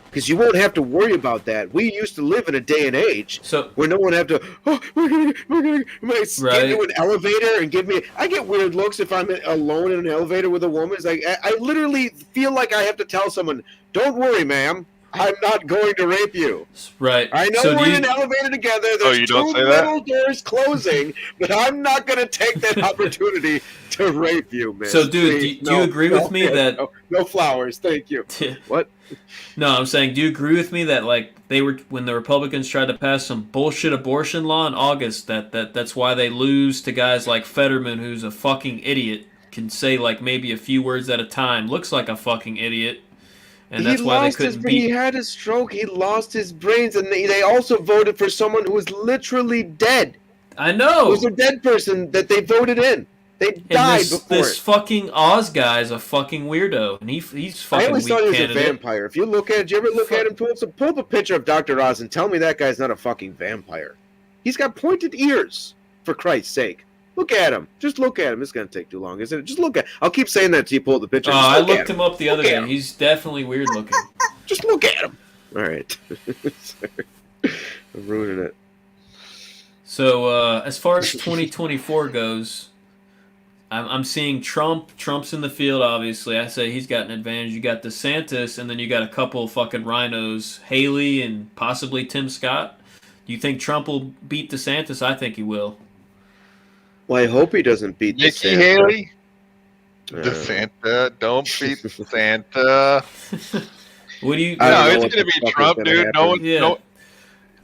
Because you won't have to worry about that. We used to live in a day and age So where no one have to. Oh, we're gonna get Right. into an elevator and give me. I get weird looks if I'm alone in an elevator with a woman. It's like I literally feel like I have to tell someone, "Don't worry, ma'am. I'm not going to rape you." right. I know so we're do in you, an elevator together. There's you don't two say that? metal doors closing, but I'm not going to take that opportunity to rape you, man. So, dude, do you agree with me that- no flowers? Thank you. What? No, I'm saying, do you agree with me that like they were when the Republicans tried to pass some bullshit abortion law in August that's why they lose to guys like Fetterman, who's a fucking idiot, can say like maybe a few words at a time, looks like a fucking idiot, and that's why they couldn't He beat. had a stroke. He lost his brains, and they also voted for someone who was literally dead. I It know. was a dead person that they voted in. They And died this before this it. fucking Oz guy is a fucking weirdo, and he's I fucking always weak thought he was candidate. a vampire. If you look at it, did you ever look at him? Pull up a picture of Dr. Oz and tell me that guy's not a fucking vampire. He's got pointed ears, for Christ's sake. Look at him. Just look at him. It's going to take too long, isn't it? Just look at I'll keep saying that till you pull up the picture. Just I look at looked him. him up the other Look at day. him. He's definitely weird looking. Just look at him. All right. Sorry. I'm ruining it. So as far as 2024 goes, I'm seeing Trump. Trump's in the field, obviously. I say he's got an advantage. You got DeSantis, and then you got a couple of fucking rhinos, Haley and possibly Tim Scott. Do you think Trump will beat DeSantis? I think he will. Well, I hope he doesn't beat Nikki DeSantis. Haley, Uh, DeSanta, don't beat Santa. What do you? I don't No, know it's what gonna the be fuck is Trump, gonna dude. No one, happen. Yeah.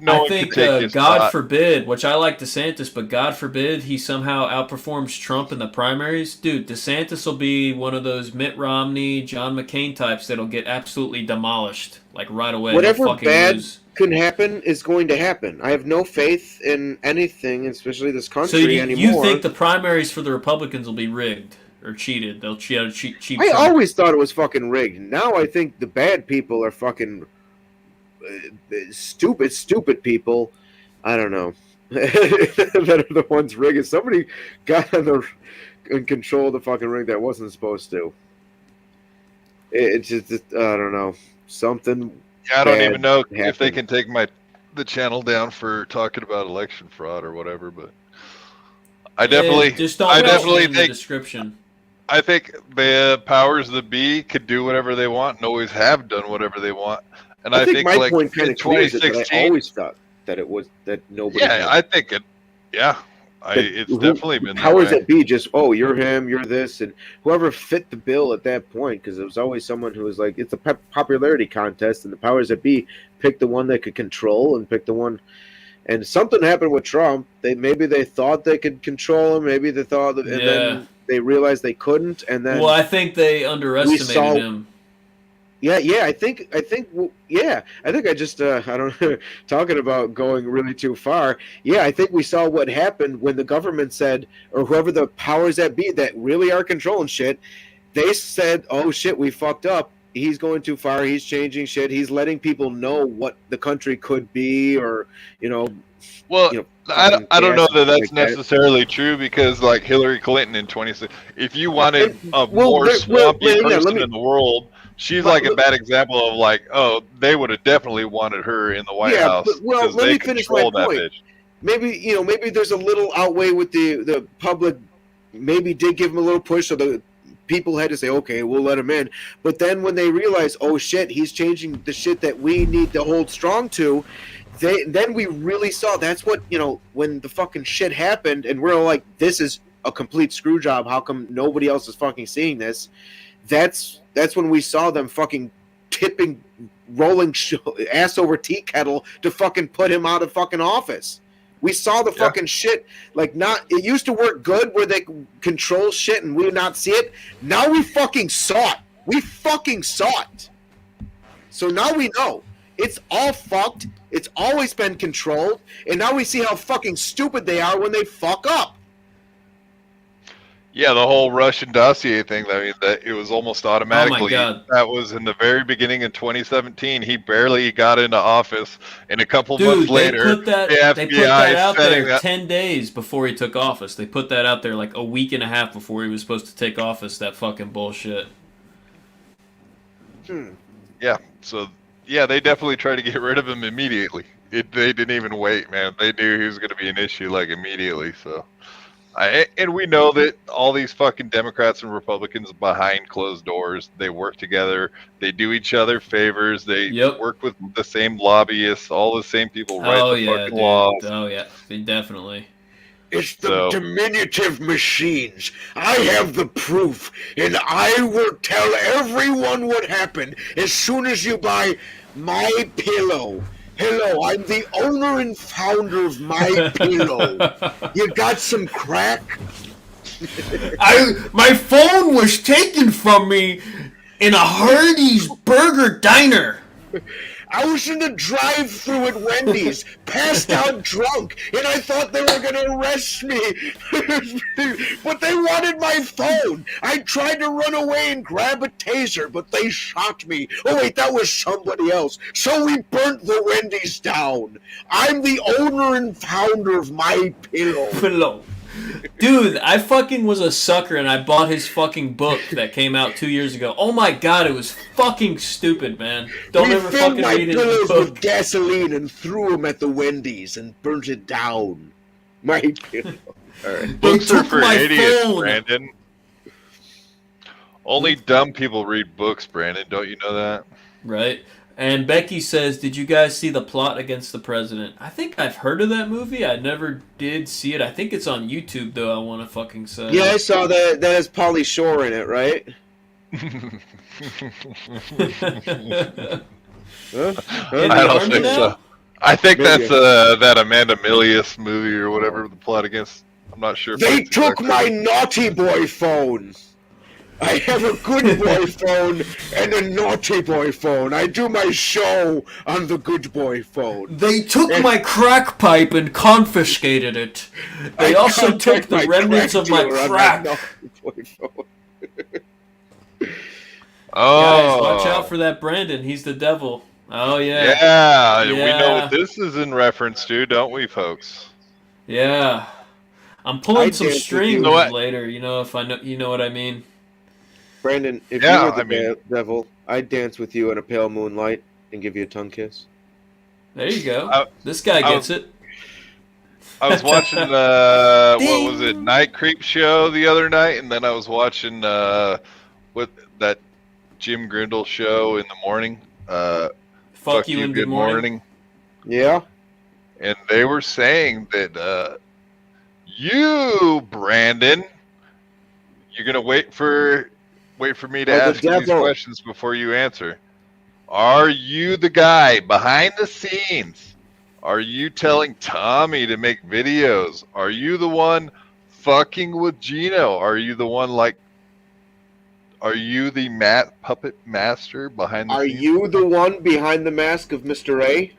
no I one think can take his God spot. forbid, which I like DeSantis, but God forbid he somehow outperforms Trump in the primaries. Dude, DeSantis will be one of those Mitt Romney, John McCain types that'll get absolutely demolished, like right away. He'll Whatever fucking bad lose. can happen is going to happen. I have no faith in anything, especially this So country you anymore. think the primaries for the Republicans will be rigged or cheated? They'll cheat. I always thought it was fucking rigged. Now I think the bad people are fucking stupid people. I don't know. That are the ones rigging. Somebody got in control of the fucking rig that wasn't supposed to. It's just I don't know. Something. Yeah, I don't bad even know if they happened. can take the channel down for talking about election fraud or whatever, but I definitely just don't I mention definitely it in the think description. I think the powers that be could do whatever they want and always have done whatever they want. And I think my like point kind in of clears it, but I 2016, always thought that it was that nobody. yeah, I think it. Yeah, It's definitely been that powers way. that be just, oh, you're him, you're this, and whoever fit the bill at that point, because there was always someone who was like, it's a popularity contest, and the powers that be picked the one that could control and pick the one. And something happened with Trump. Maybe they thought they could control him, maybe they thought, and Yeah. then they realized they couldn't, and then Well, I think they underestimated him. yeah, I think, I just, I don't know, talking about going really too far. Yeah, I think we saw what happened when the government said, or whoever the powers that be that really are controlling shit, they said, oh shit, we fucked up. He's going too far. He's changing shit. He's letting people know what the country could be, or, Well, I don't know that that's like that. necessarily true, because like Hillary Clinton in 2016, if you wanted a Well, more swampy yeah, person in the world, she's like a bad example of like, oh, they would have definitely wanted her in the White House because let they me finish my control that point. bitch. Maybe there's a little outweigh with the public. Maybe did give him a little push, so the people had to say, okay, we'll let him in. But then when they realize, oh shit, he's changing the shit that we need to hold strong to, then we really saw. That's what, when the fucking shit happened, and we're like, this is a complete screw job. How come nobody else is fucking seeing this? That's when we saw them fucking tipping, rolling ass over tea kettle to fucking put him out of fucking office. We saw the fucking shit. It used to work good where they control shit and we would not see it. Now we fucking saw it. We fucking saw it. So now we know. It's all fucked. It's always been controlled. And now we see how fucking stupid they are when they fuck up. Yeah, the whole Russian dossier thing. I mean, that it was almost automatically. Oh my God. That was in the very beginning in 2017. He barely got into office, and a couple months later, they put that out there 10 days before he took office. They put that out there like a week and a half before he was supposed to take office. That fucking bullshit. Yeah. So yeah, they definitely tried to get rid of him immediately. They didn't even wait, man. They knew he was going to be an issue like immediately. So. And we know that all these fucking Democrats and Republicans behind closed doors, they work together. They do each other favors. They work with the same lobbyists. All the same people write fucking laws. Oh, yeah. Definitely. It's the diminutive machines. I have the proof, and I will tell everyone what happened as soon as you buy my pillow. Hello, I'm the owner and founder of My Pillow. You got some crack? My phone was taken from me in a Hardee's Burger Diner. I was in the drive-thru at Wendy's, passed out drunk, and I thought they were going to arrest me. But they wanted my phone. I tried to run away and grab a taser, but they shot me. Oh, wait, that was somebody else. So we burnt the Wendy's down. I'm the owner and founder of My Pillow. Dude, I fucking was a sucker and I bought his fucking book that came out 2 years ago. Oh my God, it was fucking stupid, man. Don't ever fucking read his book. We filled my pillows with gasoline and threw them at the Wendy's and burnt it down. My Pillow. All right. Books are for idiots, Brandon. Only dumb people read books, Brandon. Don't you know that? Right. And Becky says, did you guys see The Plot Against the President? I think I've heard of that movie. I never did see it. I think it's on YouTube, though, I want to fucking say. Yeah, I saw that. That has Pauly Shore in it, right? I don't think so. I think that's that Amanda Milius movie or whatever, The Plot Against. I'm not sure. They took my naughty boy phone. I have a good boy phone and a naughty boy phone. I do my show on the good boy phone. They took my crack pipe and confiscated it. They also took the remnants of my crack. Oh, guys, watch out for that Brandon. He's the devil. Oh, yeah. Yeah, we know what this is in reference to, don't we, folks? Yeah. I'm pulling some strings later, if I know, you know what I mean. Brandon, if you were the devil, I'd dance with you in a pale moonlight and give you a tongue kiss. There you go. This guy gets it. I was watching, what was it, Night Creep show the other night, and then I was watching what that Jim Grindle show in the morning. Fuck You and Good Morning. Yeah. And they were saying that You, Brandon, you're gonna wait for me to Oh, the ask you these devil. questions before you answer. Are you the guy behind the scenes? Are you telling Tommy to make videos? Are you the one fucking with Gino? Are you the one are you the puppet master behind the Are scenes? you the one behind the mask of Mr. A?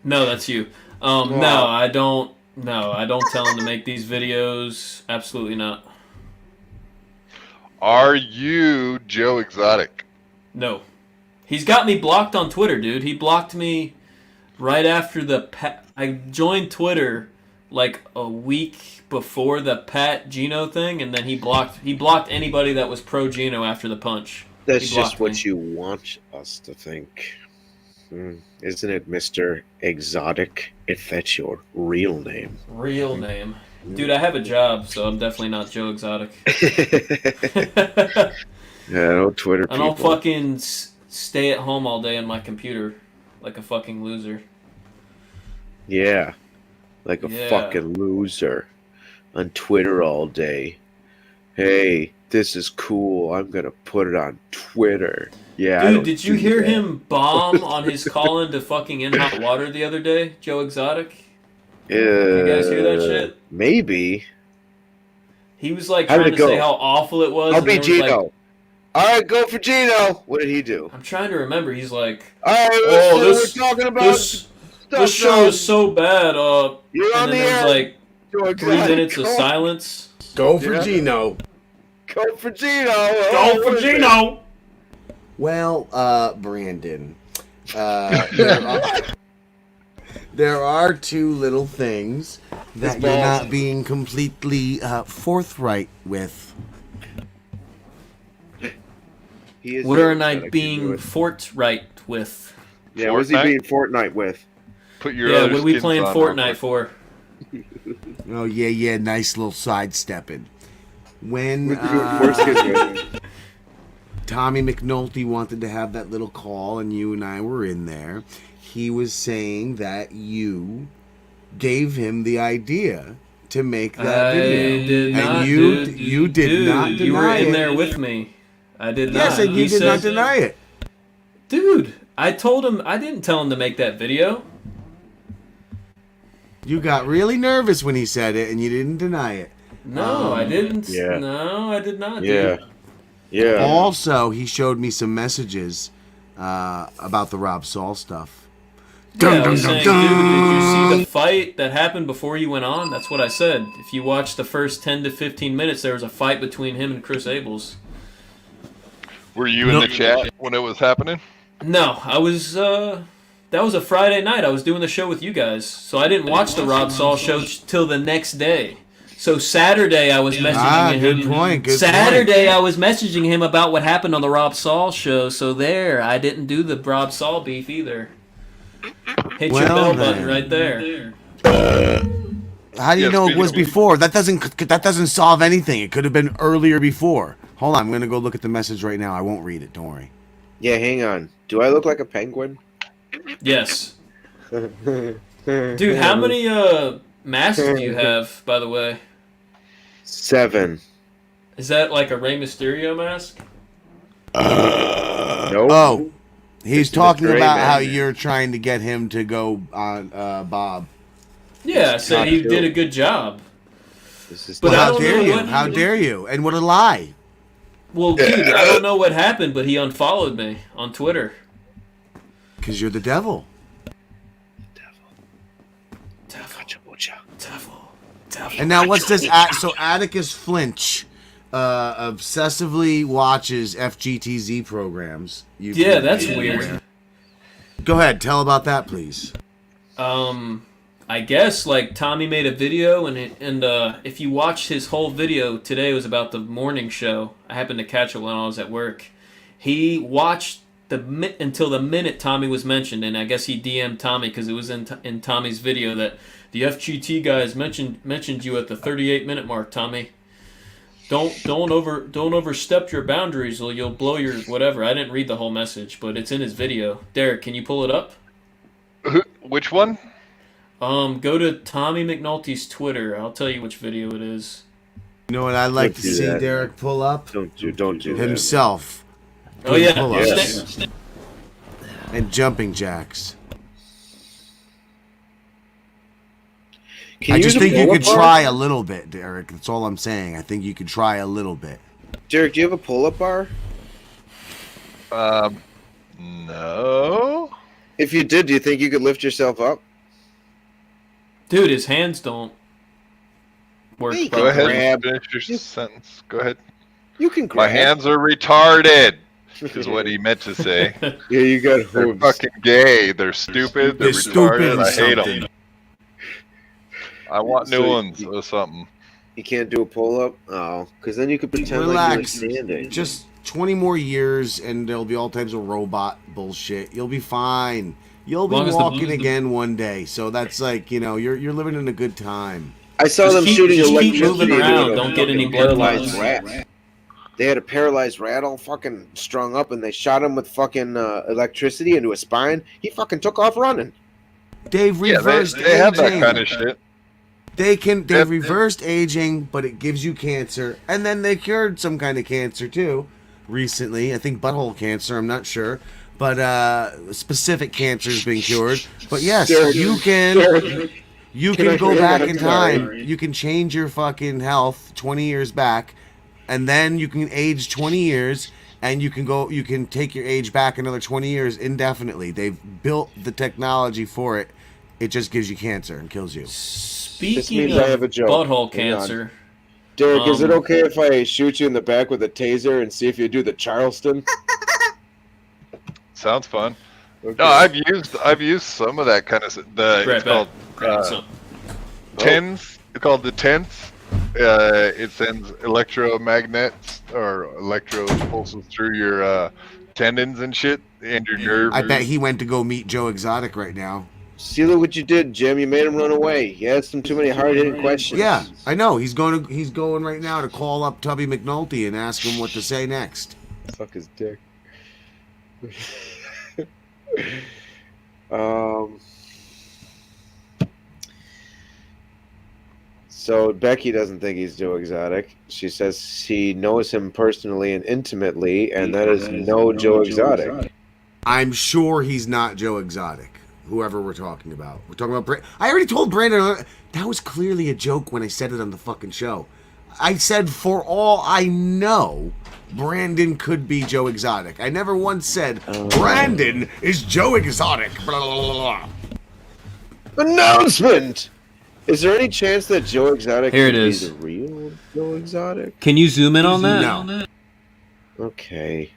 No, that's you. No, Wow. I don't. No, I don't tell him to make these videos. Absolutely not. Are you Joe Exotic? No. He's got me blocked on Twitter, dude. He blocked me right after I joined Twitter like a week before the Pat Gino thing, and then he blocked anybody that was pro Gino after the punch. That's He just blocked what me. you want us to think. Isn't it Mr. Exotic, if that's your real name? Real name. Dude, I have a job, so I'm definitely not Joe Exotic. Yeah, no Twitter I people. don't fucking stay at home all day on my computer like a fucking loser. Yeah, like a Yeah. fucking loser on Twitter all day. Hey, this is cool. I'm gonna put it on Twitter. Yeah, I Dude, don't did you do hear that. him bomb on his call into fucking In Hot Water the other day, Joe Exotic? You guys hear that shit? Maybe. He was like How did trying it to say go? how awful it was. I'll and be there was, Gino. like, All right, go for Gino. What did he do? I'm trying to remember. He's like, All right, "Oh, we're talking about this show is so bad." You're on And then the there air. was like Joe 3 Exotic. minutes of Go- silence. Go for Yeah. Gino. Go for Gino. Go for Gino. Well, Brandon, there are two little things that His you're balls. not being completely forthright with. He is What Joe are I Exotic, you being do it. forthright with? Yeah, what's he Fortnite? being Fortnite with? Put your Yeah, other what are we skins playing on real Fortnite quick. for? Oh yeah, nice little sidestepping. When What skins with? Tommy McNulty wanted to have that little call, and you and I were in there, he was saying that you gave him the idea to make that I video. did And not. you- dude. you did Dude, not You were deny in it. there with me. I did Yes, not. and you He did not said- deny it. Dude, I told him. I didn't tell him to make that video. You got really nervous when he said it, and you didn't deny it. No, I didn't. yeah. No, I did not. Yeah. Dude. Yeah. Also, he showed me some messages about the Rob Saul stuff. Yeah, I Dun, was dun, saying, dun, dude, did you see dun. the fight that happened before you went on? That's what I said. If you watch the first 10 to 15 minutes, there was a fight between him and Chris Abels. Were you in the chat when it was happening? No, I was. That was a Friday night. I was doing the show with you guys, so I didn't watch the Rob Saul show till the next day. So Saturday, I was messaging him. Good point. Good Saturday, I was messaging him about what happened on the Rob Saul show. So there, I didn't do the Rob Saul beef either. Hit your Well, bell button then. right there. How do you Yeah, know it speaking was of- before? That doesn't solve anything. It could have been earlier before. Hold on, I'm gonna go look at the message right now. I won't read it. Don't worry. Yeah, hang on. Do I look like a penguin? Yes, dude. How many masks do you have, by the way? 7. Is that like a Rey Mysterio mask? Nope. Oh, he's It's the talking gray about man. how you're trying to get him to go on Bob. Yeah, I said not he true. did a good job. This is But Well, I how don't dare know you? what- How dare you? And what a lie! Well, dude, I don't know what happened, but he unfollowed me on Twitter. Because you're the devil. Devil. And now what's this? So Atticus Flinch obsessively watches FGTZ programs. Yeah, that's weird. Go ahead, tell about that, please. I guess like Tommy made a video, and if you watched his whole video today, it was about the morning show. I happened to catch it when I was at work. He watched until the minute Tommy was mentioned, and I guess he DM'd Tommy because it was in Tommy's video that the FGT guys mentioned you at the 38-minute mark, Tommy. Don't overstep your boundaries, or you'll blow your whatever. I didn't read the whole message, but it's in his video. Derek, can you pull it up? Which one? Go to Tommy McNulty's Twitter. I'll tell you which video it is. You know what I'd like Don't to do see that. Derek pull up? Don't do Himself. Oh yeah, Pull-ups. yeah. And jumping jacks. that. Can I just use a think you pull-up could bar? try a little bit, Derek. That's all I'm saying. I think you could try a little bit. Derek, do you have a pull-up bar? No. If you did, do you think you could lift yourself up? Dude, his hands don't work. Hey, Go ahead Grab. and finish your sentence. Go ahead. You can My grab. hands are retarded, is what he meant to say. Yeah, you got They're hooves. fucking gay. They're stupid. They're They're stupid retarded. and I hate something. them. I want new So ones or something. You can't do a pull-up? Oh, because then you could pretend Relax. like you're standing. Just 20 more years and there'll be all types of robot bullshit. You'll be fine. You'll be Long as the- walking again one day. So that's like, you're living in a good time. I saw Just them keep- shooting just keep electricity moving into around. a Don't get any fucking blood paralyzed loss. rat. They had a paralyzed rat all fucking strung up, and they shot him with fucking electricity into his spine. He fucking took off running. They've Yeah, reversed they have that aging. kind of shit. They've reversed aging, but it gives you cancer. And then they cured some kind of cancer too recently. I think butthole cancer, I'm not sure. But specific cancer's been cured. But yes, Derek, you can Can I go hear back that? in time. You can change your fucking health 20 years back, and then you can age 20 years, and you can take your age back another 20 years indefinitely. They've built the technology for it. It just gives you cancer and kills you. Speaking means I have a of joke. butthole Hang on. cancer, Derek, is it Um, okay if I shoot you in the back with a taser and see if you do the Charleston? Sounds fun. Okay. No, I've used some of that kind of right it's called back. So- TENS. It's called the TENS. It sends electromagnets or electro pulses through your tendons and shit and your nerves. I bet he went to go meet Joe Exotic right now. See, look what you did, Jim. You made him run away. You asked him too many hard-hitting questions. Yeah, I know. He's going right now to call up Tubby McNulty and ask him what to say next. Fuck his dick. So Becky doesn't think he's Joe Exotic. She says she knows him personally and intimately, and that is no Joe Exotic. I'm sure he's not Joe Exotic. Whoever we're talking about. We're talking about. I already told Brandon that was clearly a joke when I said it on the fucking show. I said, for all I know, Brandon could be Joe Exotic. I never once said Brandon is Joe Exotic. Blah, blah, blah. Announcement! Is there any chance that Joe Exotic Here it could be is. the real Joe Exotic? Can you zoom in on that? No. Okay.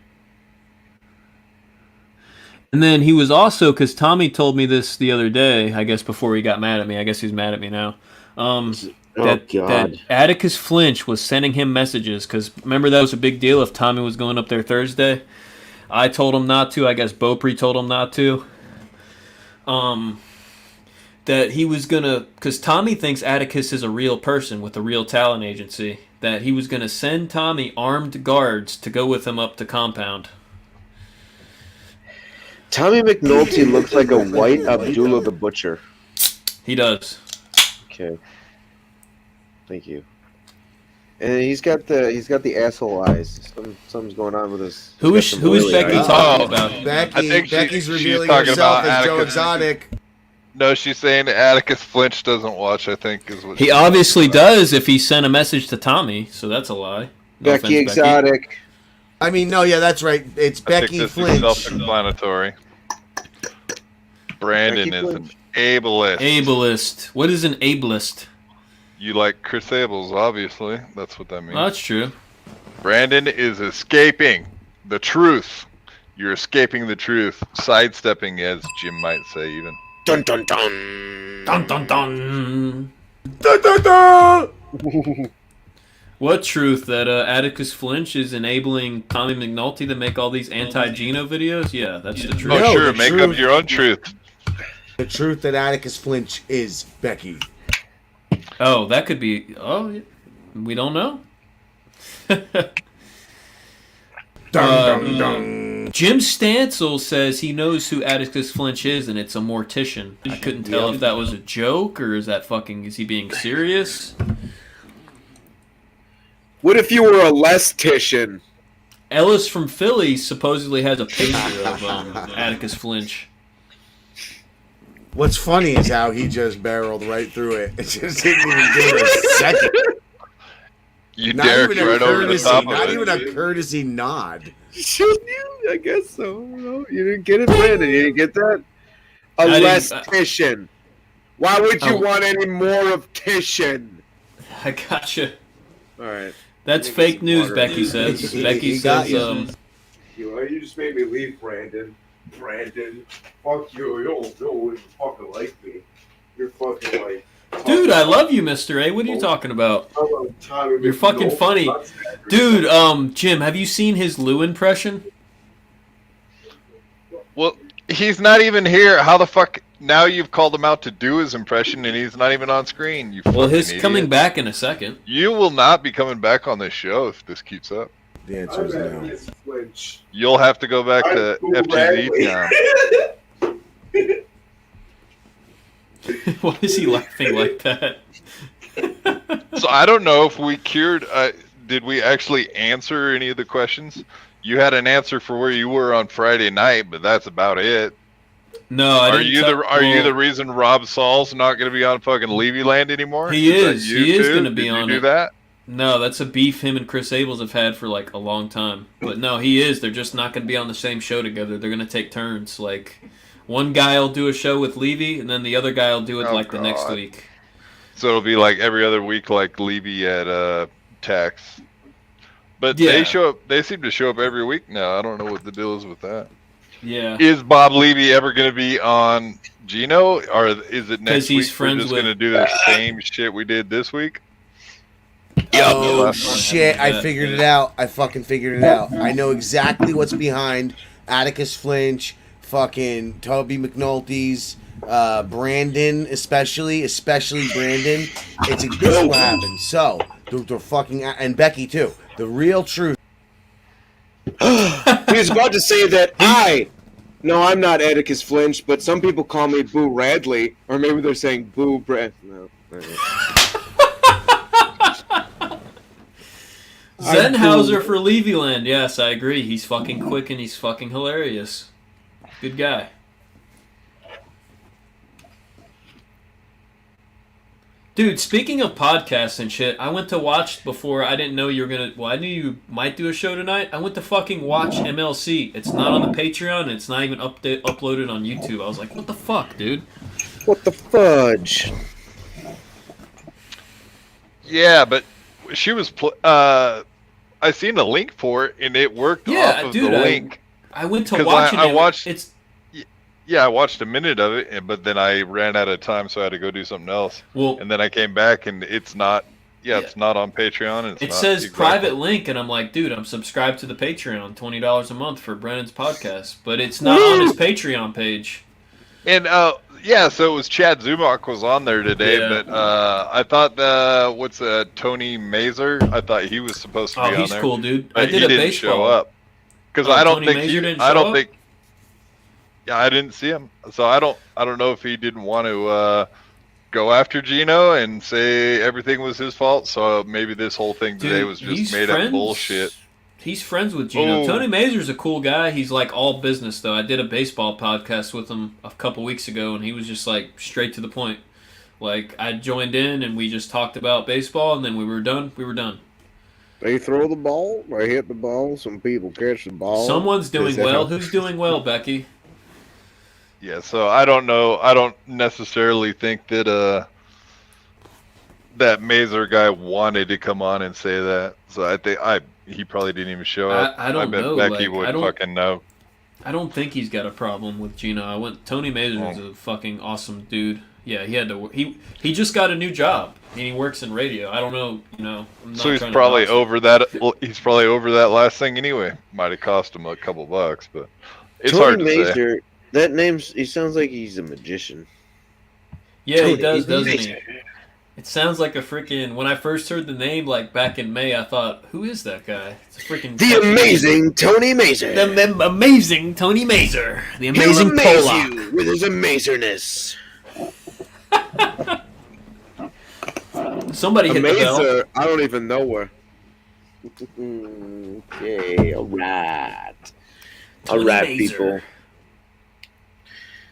And then he was also, because Tommy told me this the other day, I guess before he got mad at me. I guess he's mad at me now. That God. Atticus Flinch was sending him messages, because remember that was a big deal if Tommy was going up there Thursday? I told him not to. I guess Beaupre told him not to. That he was going to, because Tommy thinks Atticus is a real person with a real talent agency, that he was going to send Tommy armed guards to go with him up to compound. Tommy McNulty looks like a white Abdullah the Butcher. He does. Okay. Thank you. And he's got the asshole eyes. Something's going on with his. Who he's is got some oily Becky eyes. talking about? I think Becky's she's revealing talking herself about as Joe Atticus. Exotic. No, she's saying Atticus Flinch doesn't watch. I think is what He she's obviously talking about. does if he sent a message to Tommy, so that's a lie. No Becky offense, Exotic. I mean, no, yeah, that's right. It's I think Becky this is Flinch. self-explanatory. Brandon Becky is an Flinch. ableist. Ableist. What is an ableist? You like Chris Abels, obviously. That's what that means. Well, that's true. Brandon is escaping the truth. You're escaping the truth. Sidestepping, as Jim might say, even. Dun dun dun. Dun dun dun. Dun, dun, dun! What truth that Atticus Flinch is enabling Tommy McNulty to make all these anti-Geno videos? Yeah, that's the truth. Oh, No, sure. the Make truth- up your own truth. The truth that Atticus Flinch is Becky. Oh, that could be. Oh, yeah. We don't know. Dun, dun, dun. Jim Stansel says he knows who Atticus Finch is, and it's a mortician. I couldn't tell if that was a joke or is he being serious? What if you were a lestician? Ellis from Philly supposedly has a picture of Atticus Finch. What's funny is how he just barreled right through it. It just didn't even give it a second. You dared right over the top of Not it. even a courtesy nod. Shouldn't you? I guess so. No, you didn't get it, Brandon. You didn't get that? A I didn't- lestician. Why would you Oh. want any more of Titian? I gotcha. All right. That's Let me get fake some news, water. Becky says. He Becky got says, You just made me leave, Brandon. Brandon, fuck you. You don't even fucking like me. You're fucking like. dude, I love you, Mr. A. What are you talking about? You're fucking funny. Dude, Jim, have you seen his Lou impression? Well, he's not even here. How the fuck? Now you've called him out to do his impression, and he's not even on screen. You Well, fucking his idiot. coming back in a second. You will not be coming back on this show if this keeps up. The answer is no. You'll have to go back to FGZ time. Why is he laughing like that? So I don't know if we cured. Did we actually answer any of the questions? You had an answer for where you were on Friday night, but that's about it. No, I Are didn't. you the reason Rob Saul's not going to be on fucking Levy Land anymore? He that is. you He is too? gonna be Did on you do it. that? No, that's a beef him and Chris Abels have had for like a long time. But no, he is. They're just not going to be on the same show together. They're going to take turns. Like, one guy will do a show with Levy, and then the other guy will do it Oh, like the next God. week. So it'll be like every other week, like Levy at Tex. But Yeah. they show up. They seem to show up every week now. I don't know what the deal is with that. Yeah. Is Bob Levy ever going to be on Gino, or is it next he's week? friends We're just with- going to do the same shit we did this week. Oh Yep. shit! I figured it out. I fucking figured it out. I know exactly what's behind Atticus Finch, fucking Toby McNulty's, Brandon, especially Brandon. This is what happened. So the fucking and Becky too. The real truth. He was about to say that No, I'm not Atticus Finch, but some people call me Boo Radley, or maybe they're saying Boo Brad. No. Zenhauser for Levyland. Yes, I agree. He's fucking quick and he's fucking hilarious. Good guy. Dude, speaking of podcasts and shit, I went to watch before. I didn't know you were gonna. Well, I knew you might do a show tonight. I went to fucking watch MLC. It's not on the Patreon. And it's not even uploaded on YouTube. I was like, what the fuck, dude? What the fudge? Yeah, but she was. I seen a link for it, and it worked Yeah, off of dude, the link. I went to 'Cause watch it. I watched- It's Yeah, I watched a minute of it, but then I ran out of time, so I had to go do something else. well. And then I came back, and it's not. Yeah, it's not on Patreon. And It says private link, and I'm like, dude, I'm subscribed to the Patreon, $20 a month for Brennan's podcast, but it's not on his Patreon page. And yeah, so it was Chad Zumach was on there today, Yeah. but I thought what's Tony Mazer? I thought he was supposed to be Oh, on he's there. cool, dude. But I did he a didn't baseball. show up because Oh, I don't Tony think Mazer didn't I show don't up? think. Yeah, I didn't see him, so I don't know if he didn't want to go after Gino and say everything was his fault. So maybe this whole thing today Dude, was he's just made friends- up bullshit. He's friends with Gino. Oh. Tony Mazur's a cool guy. He's like all business, though. I did a baseball podcast with him a couple weeks ago, and he was just like straight to the point. Like, I joined in, and we just talked about baseball, and then we were done. We were done. They throw the ball, they hit the ball, some people catch the ball. Someone's doing Is that well. how- Who's doing well, Becky? Yeah, so I don't know. I don't necessarily think that that Mazer guy wanted to come on and say that. So I think he probably didn't even show up. I don't bet know, Becky like, would I don't- fucking know. I don't think he's got a problem with Gino. Tony Mazur's a fucking awesome dude. Yeah, he had to. He just got a new job, and he works in radio. I don't know. I'm not So he's trying to probably dox him. over that. Well, he's probably over that last thing anyway. Might have cost him a couple bucks, but it's Tony hard to say. Mazer, that name's, he sounds like he's a magician. Yeah, he Tony does, doesn't he? It sounds like a freaking. When I first heard the name, like back in May, I thought, "Who is that guy?" It's a freaking. The amazing Tony Mazer. the amazing Tony Mazer, the He'll amazing amaze Pollock. you with his amazerness. Somebody hit the bell. Amazer, I don't even know where. Okay, alright. Tony Alright, Mazer. people.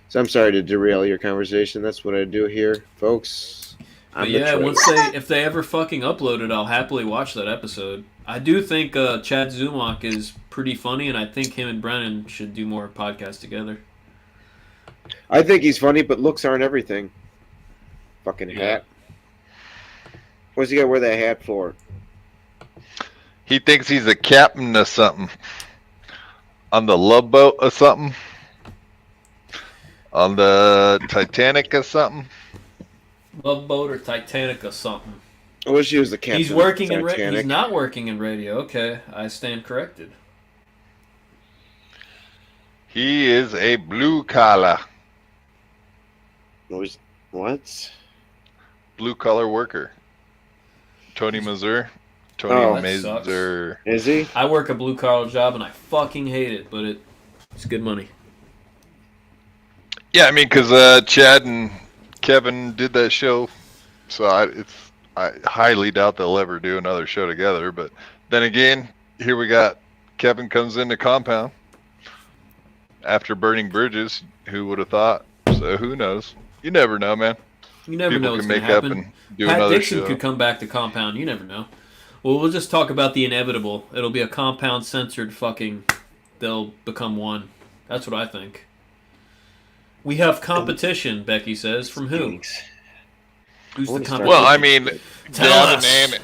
So I'm sorry to derail your conversation. That's what I do here, folks. But I'm the yeah, traitor. if they ever fucking upload it, I'll happily watch that episode. I do think Chad Zumach is pretty funny, and I think him and Brennan should do more podcasts together. I think he's funny, but looks aren't everything. Fucking hat. What's he got to wear that hat for? He thinks he's a captain of something. On the Love Boat or something. On the Titanic or something. Love Boat or Titanic or something. I wish he was the captain. He's working of in Titanic. He's not working in radio. Okay, I stand corrected. He is a blue collar. What? Blue collar worker. Tony Mazer. Oh, Tony that Mazer. Is he? I work a blue collar job and I fucking hate it, but it's good money. Yeah, I mean, because Chad and Kevin did that show, so I highly doubt they'll ever do another show together. But then again, here we got Kevin comes into Compound after burning bridges. Who would have thought? So who knows? You never know, man. You never know People what's can going to make up happen. and do Pat another Dixon show. could come back to Compound. You never know. Well, we'll just talk about the inevitable. It'll be a Compound censored fucking. They'll become one. That's what I think. We have competition, Becky says. From who? Who's the competition? Well, I mean, Tell us.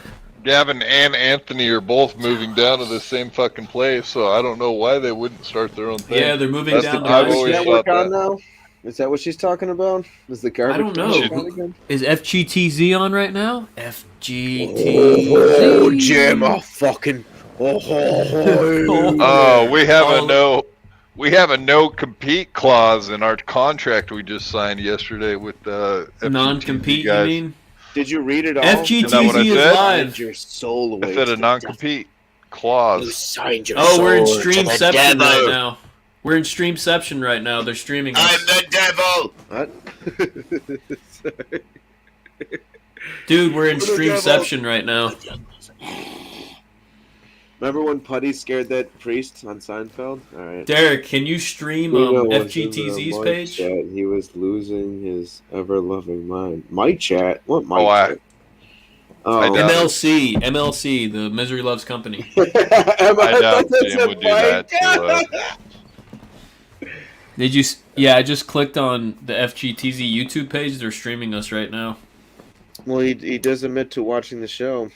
Gavin and Anthony are both moving down to the same fucking place, so I don't know why they wouldn't start their own thing. Yeah, they're moving That's down the- to I've my always shit. thought on that. now? Is that what she's talking about? Is the garbage? I don't know. can again? Is FGTZ on right now? Oh, FGTZ. Jim, oh fucking. Oh, we have a no compete clause in our contract we just signed yesterday with the FGTZ Non-compete, you guys. mean? Did you read it all? Is that what I FGTZ is said? live. Signed your soul away. I said to a the non-compete devil. You clause. signed your Oh, soul we're in to the Streamception devil. right now. We're in Streamception right now. They're streaming us. I'm the devil. What? Dude, we're in For the devil. Streamception right now. Remember when Putty scared that priest on Seinfeld? All right. Derek, can you stream Hugo was in FGTZ's the mic page? Chat. He was losing his ever-loving mind. My chat? What my Oh, chat? I Oh, doubt MLC, the Misery Loves Company. I doubt thought Jim said would do my that to chat. Did you? Yeah, I just clicked on the FGTZ YouTube page. They're streaming us right now. Well, he does admit to watching the show.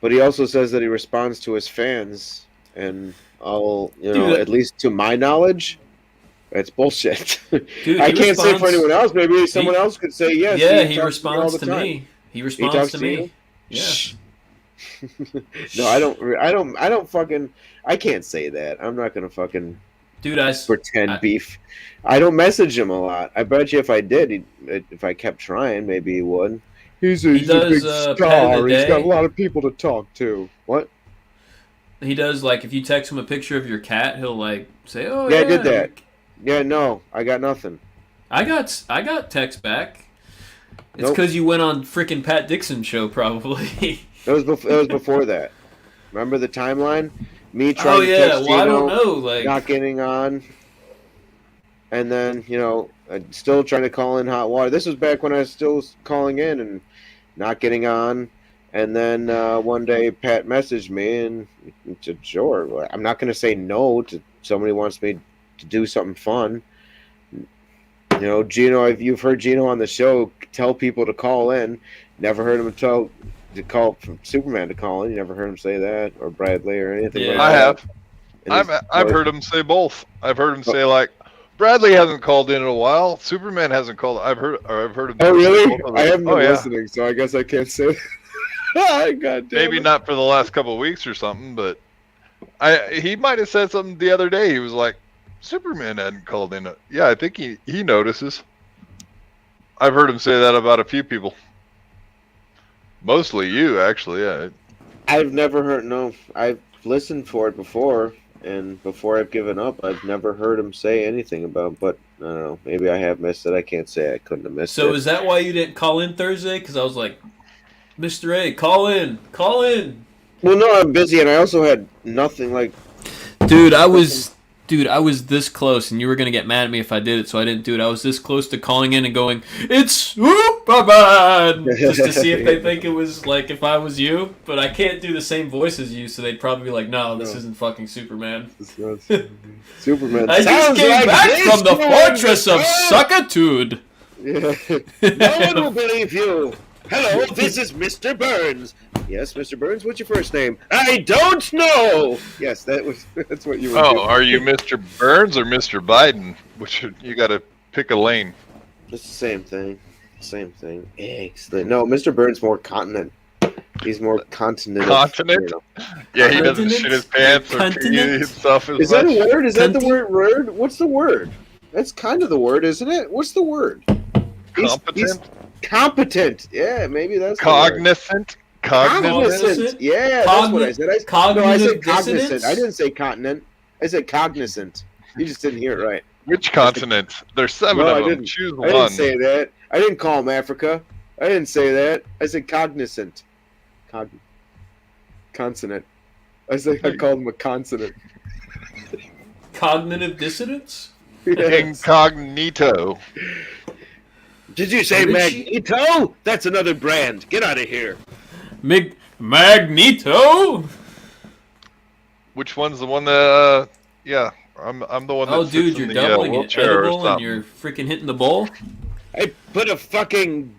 But he also says that he responds to his fans, and Dude, at least to my knowledge, that's bullshit. Dude, I he can't say for responds- anyone else. Maybe someone else could say yes. Yeah, he talks to me all responds the to time. me. He He responds talks to to me. you? Yeah. Shh. No, I don't fucking. I can't say that. I'm not gonna fucking Dude, I pretend beef. I don't message him a lot. I bet you if I did, if I kept trying, maybe he would. He's a He does, big pet of star. the He's got day. a lot of people to talk to. What? He does, like, if you text him a picture of your cat, he'll, like, say, oh, Yeah, yeah. I did that. Yeah, no, I got nothing. I got text back. It's Nope. because you went on frickin' Pat Dixon show, probably. That was before that. Remember the timeline? Me trying Oh, to yeah. text Well, I Gino, don't know. Like, not getting on, and then still trying to call in hot water. This was back when I was still calling in and not getting on. And then one day Pat messaged me and said, "Sure, I'm not going to say no to somebody who wants me to do something fun." Gino, you've heard Gino on the show tell people to call in. Never heard him call from Superman to call in. You never heard him say that, or Bradley, or anything Yeah. like I that. have. And I've heard him say both. I've heard him say like, Bradley hasn't called in a while. Superman hasn't called. I've heard him. Oh, say really? both of them. I haven't been Oh, yeah. listening, so I guess I can't say. God damn Maybe it. not for the last couple of weeks or something, but he might have said something the other day. He was like, Superman hadn't called in. Yeah, I think he notices. I've heard him say that about a few people. Mostly you, actually. Yeah. I've never heard. No, I've listened for it before, and before I've given up, I've never heard him say anything about. But I don't know. Maybe I have missed it. I can't say I couldn't have missed So it. is that why you didn't call in Thursday? Because I was like, Mr. A, call in. Well, no, I'm busy, and I also had nothing like. Dude, I was this close, and you were gonna get mad at me if I did it, so I didn't do it. I was this close to calling in and going, "It's Superman," just to see if they think it was like if I was you. But I can't do the same voice as you, so they'd probably be like, "No, this isn't fucking Superman." It's not Superman. I just Sounds came like back this from the one, fortress of Suckitude. Yeah. No one will believe you. Hello, this is Mr. Burns. Yes, Mr. Burns, what's your first name? I don't know. Yes, that's what you were doing. Oh, are you Mr. Burns or Mr. Biden? Which you got to pick a lane. It's the same thing. Same thing. Excellent. No, Mr. Burns more continent. He's more continent. Continent? Yeah, he doesn't Continent? shit his pants or pee Continent? himself as Is that a much. word? Is that the Conti- word? What's the word? That's kind of the word, isn't it? What's the word? He's Competent? competent. Yeah, maybe that's the word. Cognizant? Cognizant? Cognizant. Yeah, that's what I said. No, I said Cognitive cognizant. dissonance? I didn't say continent. I said cognizant. You just didn't hear it right. Which continent? There's 7 No, I of them. didn't. Choose I didn't one. say that. I didn't call him Africa. I didn't say that. I said cognizant. Consonant. I called him a consonant. Cognitive dissonance? Yes. Incognito. Did you say Richie? Magneto? That's another brand. Get out of here. Magneto? Which one's the one that? Yeah, I'm the one that Oh, sits dude, in you're the doubling it wheelchair or edible and something. you're freaking hitting the bowl? I put a fucking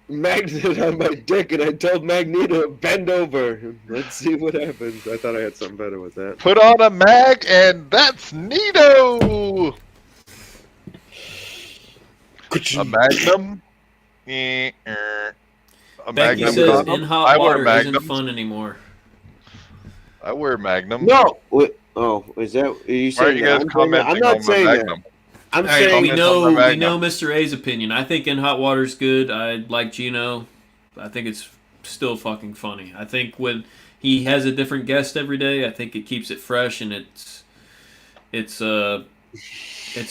magnet on my dick and I told Magneto to bend over. Let's see what happens. I thought I had something better with that. Put on a mag, and that's Nito. A Magnum. A Becky Magnum. says condom? in hot I wear water isn't Magnums. fun anymore. I wear Magnum. No. Wait, oh, is that? Are you Why are saying you that? guys I'm commenting not on saying my that. Magnum? I'm All right, saying we Comments on my know Magnum. Mr. A's opinion. I think in hot water's good. I like Gino. I think it's still fucking funny. I think when he has a different guest every day, I think it keeps it fresh and it's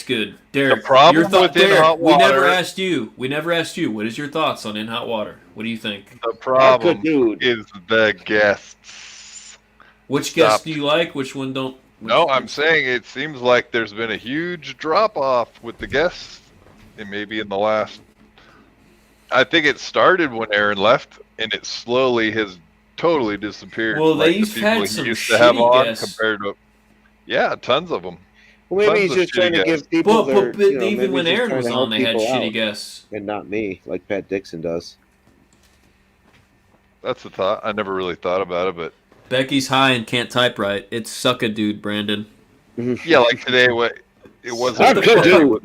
good. Derek, The problem your thought, with In Derek, Hot we never Water- asked you. We never asked you. What is your thoughts on in hot water? What do you think? The problem dude. is the guests. Which Stop. guests do you like? Which one don't? No, I'm saying it seems like there's been a huge drop off with the guests, and maybe in the last. I think it started when Aaron left, and it slowly has totally disappeared. Well, like they've the people had he some used to have shitty on guests. compared to. Yeah, tons of them. Well, maybe he's Tons of just trying to shitty give people But, their. but you know, even maybe when he's just Aaron trying was to on, help they had people shitty out, guests. and not me, like Pat Dixon does. That's a thought. I never really thought about it, but Becky's high and can't type right. It's suck a dude, Brandon. yeah, like today, it wasn't Suck a dude. with,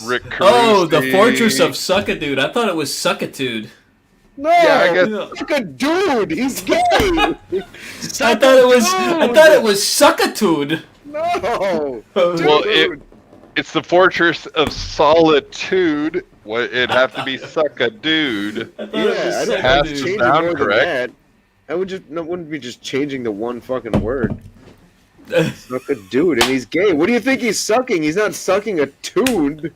Rick Carusi. Oh, the fortress of suck a dude. I thought it was suckitude. No, Yeah, I guess- look a dude. He's gay. I thought it was suckitude. No. Well, Dude. it's the fortress of solitude. It'd have to be suck a dude. I thought it was Yeah, I don't Has want to to change sound more correct. than that. I wouldn't be just changing the one fucking word. Suck a dude, and he's gay. What do you think he's sucking? He's not sucking a tune.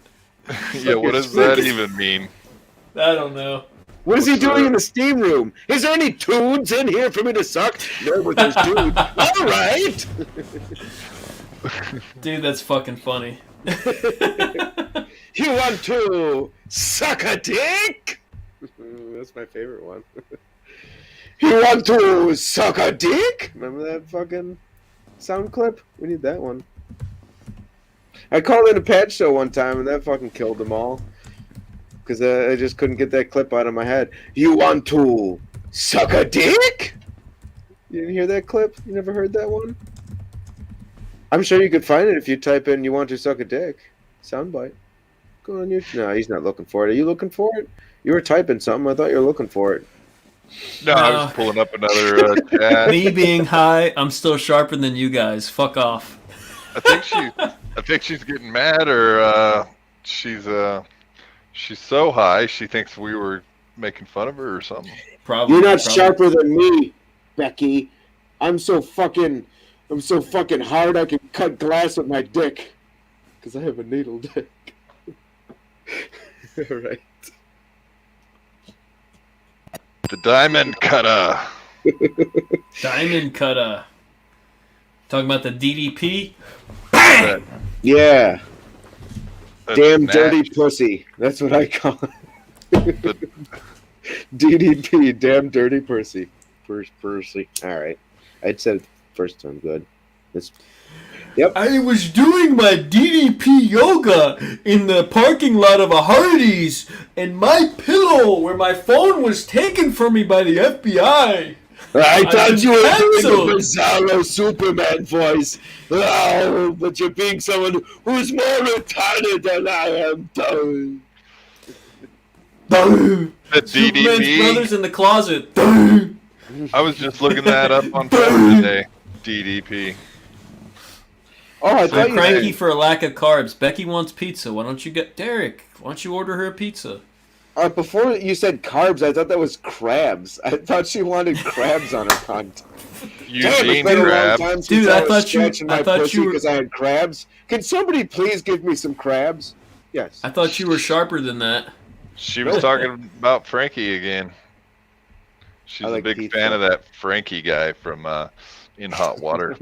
Yeah, what does that even mean? I don't know. What is he What's doing that? in the steam room? Is there any tunes in here for me to suck? No, but there's tunes. All right. Dude, that's fucking funny. You want to suck a dick? That's my favorite one. You want to suck a dick? Remember that fucking sound clip? We need that one. I called in a patch show one time and that fucking killed them all. Because I just couldn't get that clip out of my head. You want to suck a dick? You didn't hear that clip? You never heard that one? I'm sure you could find it if you type in "you want to suck a dick" soundbite. Go on YouTube. No, he's not looking for it. Are you looking for it? You were typing something. I thought you were looking for it. No, I was pulling up another chat. Me being high, I'm still sharper than you guys. Fuck off. I think she's getting mad, or she's She's so high, she thinks we were making fun of her or something. Probably. You're not probably. sharper than me, Becky. I'm so fucking hard I can cut glass with my dick. Because I have a needle dick. All right. The diamond cutter. Diamond cutter. Talking about the DDP. That- Yeah. that Damn snatch. dirty pussy. That's what I call it. The- DDP, damn dirty pussy. Percy. All right. I'd said it the first time. Good. I was doing my DDP yoga in the parking lot of a Hardee's, and my pillow where my phone was taken from me by the FBI. I thought you were doing canceled. the Bizarro Superman voice. Oh, but you're being someone who's more retarded than I am. The Superman's DDP. brothers in the closet. I was just looking that up on Twitter today. DDP. Oh, I thought I'm you cranky said, for a lack of carbs. Becky wants pizza. Why don't you get Derek? Why don't you order her a pizza? before you said carbs, I thought that was crabs. I thought she wanted crabs on her cunt. Damn, Eugene it's been a long Crab. time since Dude, I I was thought you- scratching I my thought pussy you were- because I had crabs. Can somebody please give me some crabs? Yes. I thought you were sharper than that. She was talking about Frankie again. She's I like a big pizza. fan of that Frankie guy from In Hot Water.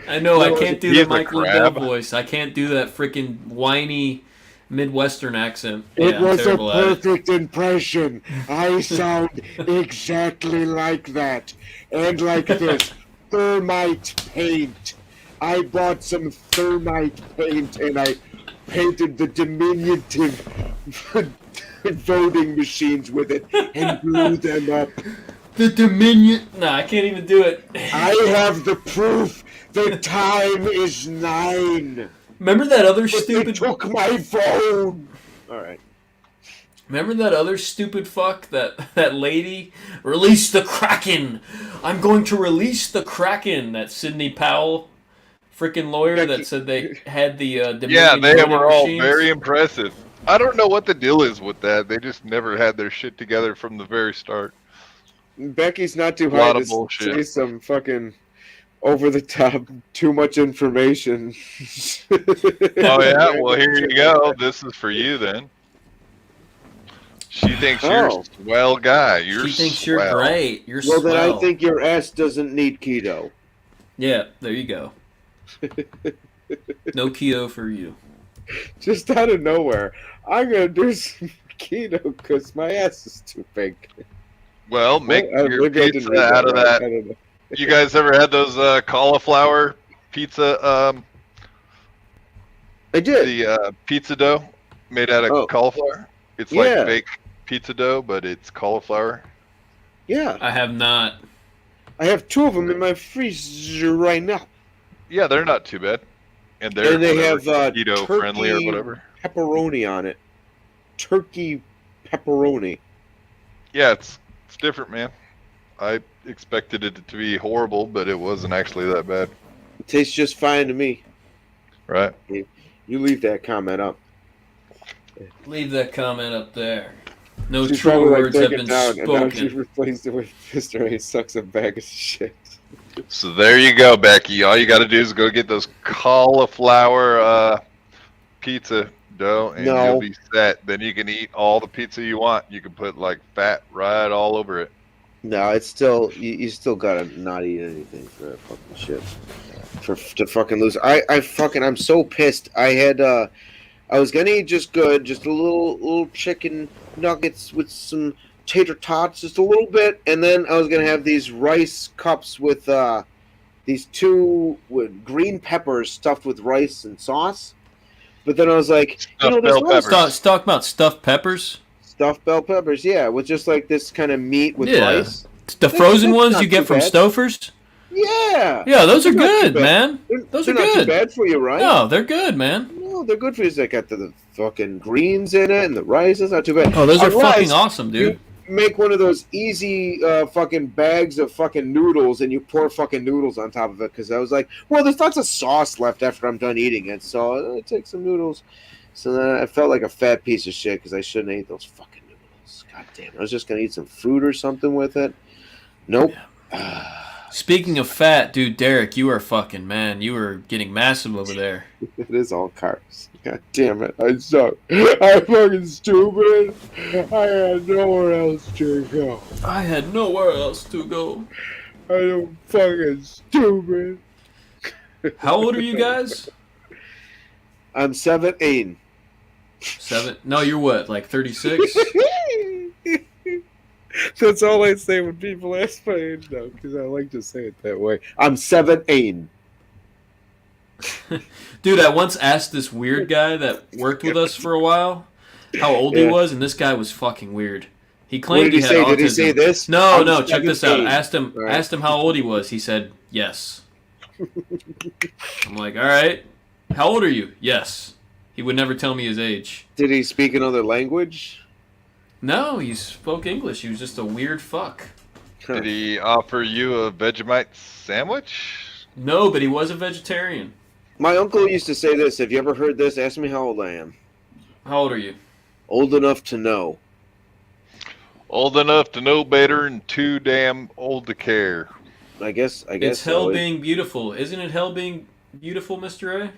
I know, I No, can't do he's the a Mike Lindell crab. voice. I can't do that freaking whiny Midwestern accent. It Yeah, I'm was a terrible at it. perfect impression. I sound exactly like that. And like this. Thermite paint. I bought some thermite paint and I painted the diminutive voting machines with it and blew them up. The Dominion. No, I can't even do it. I have the proof. The time is 9. Remember that other But they stupid. took my phone. All right. Remember that other stupid fuck, that lady? Release the Kraken! I'm going to release the Kraken! That Sidney Powell freaking lawyer that said they had the Dominion Yeah, they voting were all machines. very impressive. I don't know what the deal is with that. They just never had their shit together from the very start. Becky's not too A lot high of to bullshit. say some fucking over the top, too much information. Oh yeah, well here you go. This is for you then. She thinks you're Oh. a swell guy. You're She thinks swell. you're great. You're Well, then swell. I think your ass doesn't need keto. Yeah, there you go. No keto for you. Just out of nowhere, I'm gonna do some keto because my ass is too big. Well, make Well, your maybe I didn't pizza read out of right. that. I don't know. You guys ever had those cauliflower pizza? I did. The pizza dough made out of Oh. cauliflower. It's Yeah. like fake pizza dough, but it's cauliflower. Yeah, I have not. I have 2 of them in my freezer right now. Yeah, they're not too bad, and they're And they whatever, have keto friendly or turkey whatever. pepperoni on it. Turkey pepperoni. Yeah, it's different, man. I expected it to be horrible, but it wasn't actually that bad, It tastes just fine to me. right? You leave that comment up. Leave that comment up there. No She's true probably like words have taking been down, and now she's spoken. replaced it with Mr. A sucks a bag of shit. So there you go, Becky. All you got to do is go get those cauliflower pizza dough, and No. you'll be set. Then you can eat all the pizza you want. You can put like fat right all over it. No, it's still you still gotta not eat anything for that fucking shit. To fucking lose. I'm so pissed. I was gonna eat just a little chicken nuggets with some tater tots, just a little bit, and then I was gonna have these rice cups with these 2 with green peppers stuffed with rice and sauce. But then I was like, Stuffed there's bell rice peppers. Talk about stuffed peppers. stuffed bell peppers, yeah, with just like this kind of meat with Yeah. rice. The frozen that's ones not you get too from bad. Stouffer's. Yeah. Yeah, those are They're not too good, bad. man. They're, Those they're are not too good. bad for you, right? No, they're good, man. No, they're good for you. They got the fucking greens in it and the rice. That's not too bad. Oh, those are Unless fucking awesome, dude. You make one of those easy fucking bags of fucking noodles and you pour fucking noodles on top of it because I was like, well, there's lots of sauce left after I'm done eating it, so I'll take some noodles. So then I felt like a fat piece of shit because I shouldn't have ate those fucking noodles. God damn it. I was just going to eat some fruit or something with it. Nope. Speaking of fat, dude, Derek, you are fucking, man. You are getting massive over there. It is all carbs. God damn it. I suck. I'm fucking stupid. I had nowhere else to go. I had nowhere else to go. I am fucking stupid. How old are you guys? I'm 17. 7? No, you're what, like 36? That's all I say when people ask my age now, because I like to say it that way. I'm 17. Dude, I once asked this weird guy that worked with us for a while how old he Yeah. was, and this guy was fucking weird. He What claimed did he he had say? autism. Did he say this? No, I'm no, check this out. 17. Right. Asked him how old he was. He said, yes. I'm like, all right. How old are you? Yes. He would never tell me his age. Did he speak another language? No, he spoke English. He was just a weird fuck. Did he offer you a Vegemite sandwich? No, but he was a vegetarian. My uncle used to say this. Have you ever heard this? Ask me how old I am. How old are you? Old enough to know. Old enough to know better and too damn old to care. I guess. It's so. hell being beautiful. Isn't it hell being beautiful, Mr. A?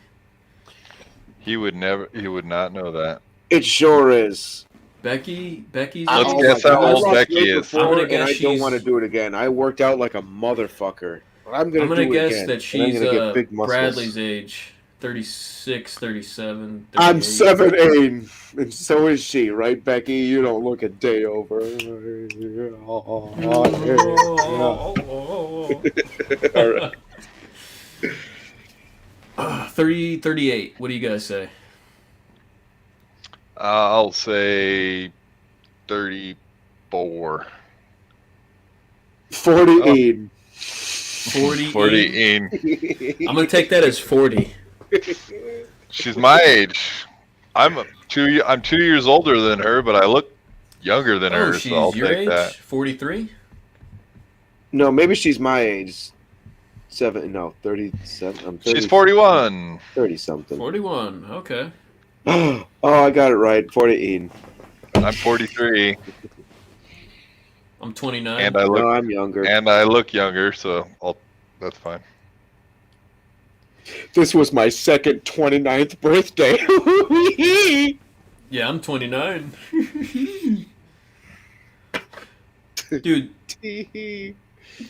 He would not know that. It sure is. Becky's Let's Oh guess my how God, I old lost Becky weight is. before, I'm gonna and guess I don't she's- want to do it again. I worked out like a motherfucker. But I'm gonna do it guess again, that and she's I'm gonna get big muscles. Bradley's age. 36, 37, 38. I'm 17, and so is she, right, Becky? You don't look a day over. All right. 38. What do you guys say? I'll say 34. 48. 40. 40. I'm going to take that as 40. She's my age. I'm 2 years older than her, but I look younger than Oh, her, she's so I'll your take age? that. 43? No, maybe she's my age. 37. I'm 30, She's 41. 30 something. 41. Okay. Oh, I got it right. 48. I'm 43, I'm 29. and I look No, I'm younger. younger, so that's fine. This was my second 29th birthday. Yeah, I'm 29. Dude.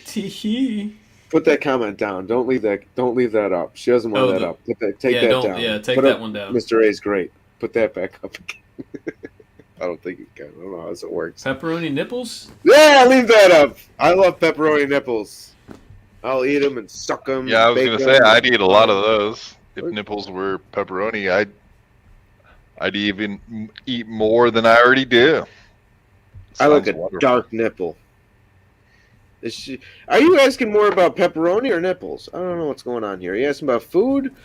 Tee-hee. Put that comment down. Don't leave that up. She doesn't want that up. Take that down. Yeah, take Put that up, one down. Mr. A's great. Put that back up again. I don't think you can. I don't know how it works. Pepperoni nipples? Yeah, leave that up. I love pepperoni nipples. I'll eat them and suck them. Yeah, I was gonna say I'd eat a lot of those if nipples were pepperoni. I'd even eat more than I already do. I like Sounds a wonderful. dark nipple. Are you asking more about pepperoni or nipples? I don't know what's going on here. Are you asking about food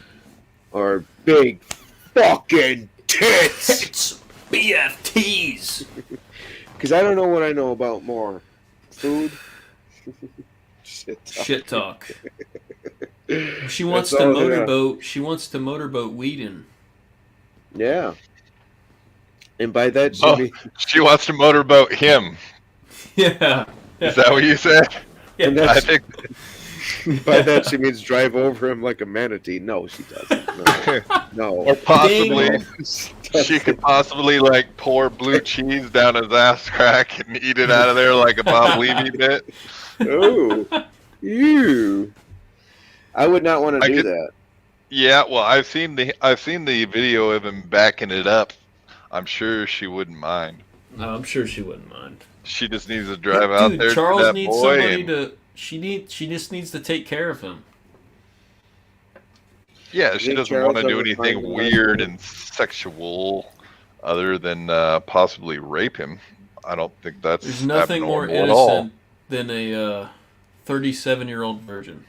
or big fucking tits? It's BFTs. Because I don't know what I know about more. Food? Shit talk. She wants That's to all, yeah. motorboat. She wants to motorboat Whedon. Yeah. And by that, she Oh, means, she wants to motorboat him. Yeah. Is that what you said? and I that's, think, by that she means drive over him like a manatee. No, she doesn't. No. or possibly No. she could possibly like pour blue cheese down his ass crack and eat it out of there like a Bob Levy bit. Oh. Ew. I would not want to I do could- that. Yeah, well, I've seen the video of him backing it up. I'm sure she wouldn't mind. No, I'm sure she wouldn't mind. She just needs to drive out Dude, there Charles to that needs boy. somebody And, to. She just needs to take care of him. yeah, she think doesn't Charles want to do ever anything finds a weird nice and sexual, other than possibly rape him. I don't think that's There's nothing more abnormal at all. innocent than a 37-year-old virgin.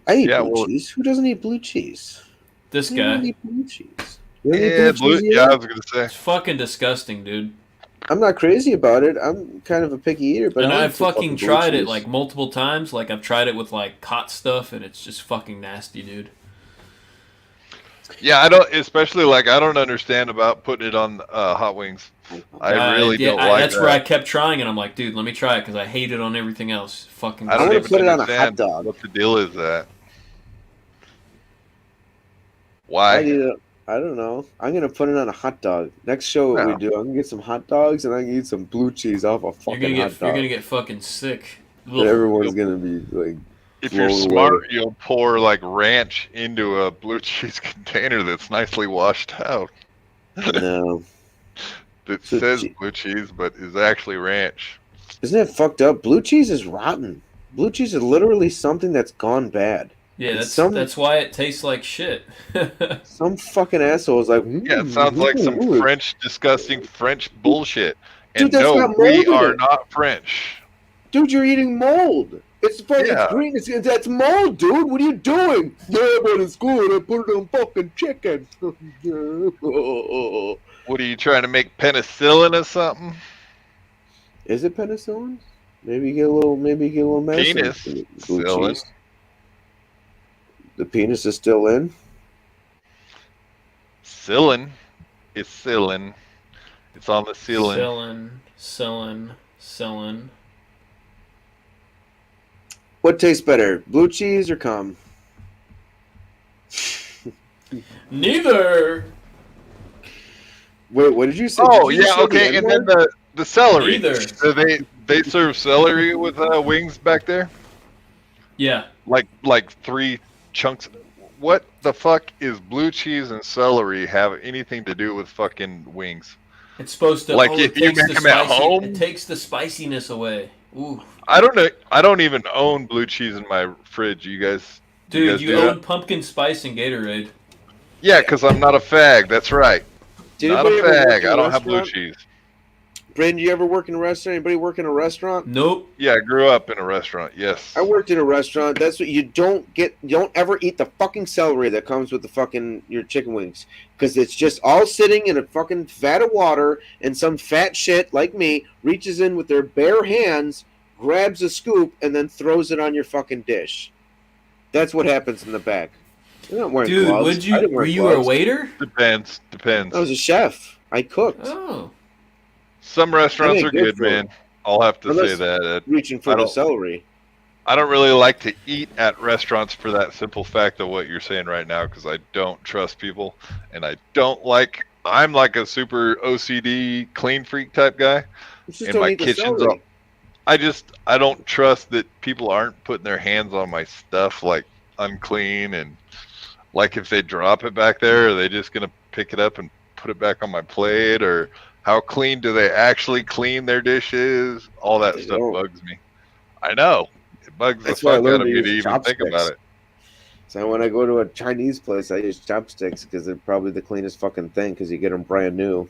I eat Yeah, blue well- cheese. Who doesn't eat blue cheese? This You don't guy. eat blue cheese. You don't eat Yeah, blue cheese yeah, I either? was gonna say. It's fucking disgusting, dude. I'm not crazy about it. I'm kind of a picky eater, but And I I've like fucking blue tried it cheese. like multiple times. Like I've tried it with like hot stuff, and it's just fucking nasty, dude. Yeah, I don't. Especially like I don't understand about putting it on hot wings. I really don't like that's that. where I kept trying, and I'm like, dude, let me try it because I hate it on everything else. Fucking. I I'm don't gonna sucks. even put it on a hot understand dog. what the deal is. That I why? need a. I don't know. I'm gonna put it on a hot dog. Next show, what we No. do, I'm gonna get some hot dogs and I'm gonna eat some blue cheese off a fucking hot You're dog, gonna get fucking sick. and Ugh. everyone's gonna be like If you're blown smart, away. you'll pour like ranch into a blue cheese container that's nicely washed out. No, That so, says blue cheese, but is actually ranch. isn't it fucked up? Blue cheese is rotten. Blue cheese is literally something that's gone bad. Yeah, And some that's why it tastes like shit. some fucking asshole is like, Yeah, it sounds like some ooh, French, disgusting French bullshit. dude, And that's no, got mold we in are it. not French. Dude, you're eating mold. It's fucking, Yeah. it's green. That's mold, dude. What are you doing? Yeah, but it's good. I put it on fucking chicken. What are you trying to make penicillin or something? Is it penicillin? Maybe you get a little. Maybe you get a little medicine. Penis from the blue cillin. cheese. The penis is still in. Cillin is cillin. It's on the ceiling. Selling. What tastes better, blue cheese or cum? Neither. Wait, what did you say? Oh Did you yeah, say the okay. And then N-word? the celery. Neither. So they serve celery with wings back there, Yeah. like 3 chunks. What the fuck is blue cheese and celery have anything to do with fucking wings? It's supposed to. Like, oh, if it you takes make the 'em at spicy. home? It takes the spiciness away. Ooh. I don't know. I don't even own blue cheese in my fridge. You guys, Dude, guys you do own that? pumpkin spice and Gatorade. Yeah, because I'm not a fag. That's right. Did Not a anybody ever work fag. in a I don't have blue restaurant? cheese. Brandon, you ever work in a restaurant? Anybody work in a restaurant? Nope. Yeah, I grew up in a restaurant. Yes. I worked in a restaurant. That's what you don't get. You don't ever eat the fucking celery that comes with the fucking your chicken wings, because it's just all sitting in a fucking vat of water, and some fat shit like me reaches in with their bare hands, grabs a scoop, and then throws it on your fucking dish. That's what happens in the back. I'm not wearing Dude, gloves. I didn't wear were you gloves. a waiter? Depends. I was a chef. I cooked. Oh. Some restaurants I are made good good, food. man. I'll have to say Unless- that. Reaching for I the don't- celery. I don't really like to eat at restaurants for that simple fact of what you're saying right now, because I don't trust people, and I don't like. I'm like a super OCD clean freak type guy. You just And don't my eat the kitchen's celery. I don't trust that people aren't putting their hands on my stuff like unclean, and like if they drop it back there, are they just gonna pick it up and put it back on my plate, or how clean do they actually clean their dishes? All that They stuff don't. bugs me. I know. It bugs That's the why I fuck learned out of to me to use even think chopsticks. about it. So when I go to a Chinese place, I use chopsticks because they're probably the cleanest fucking thing because you get them brand new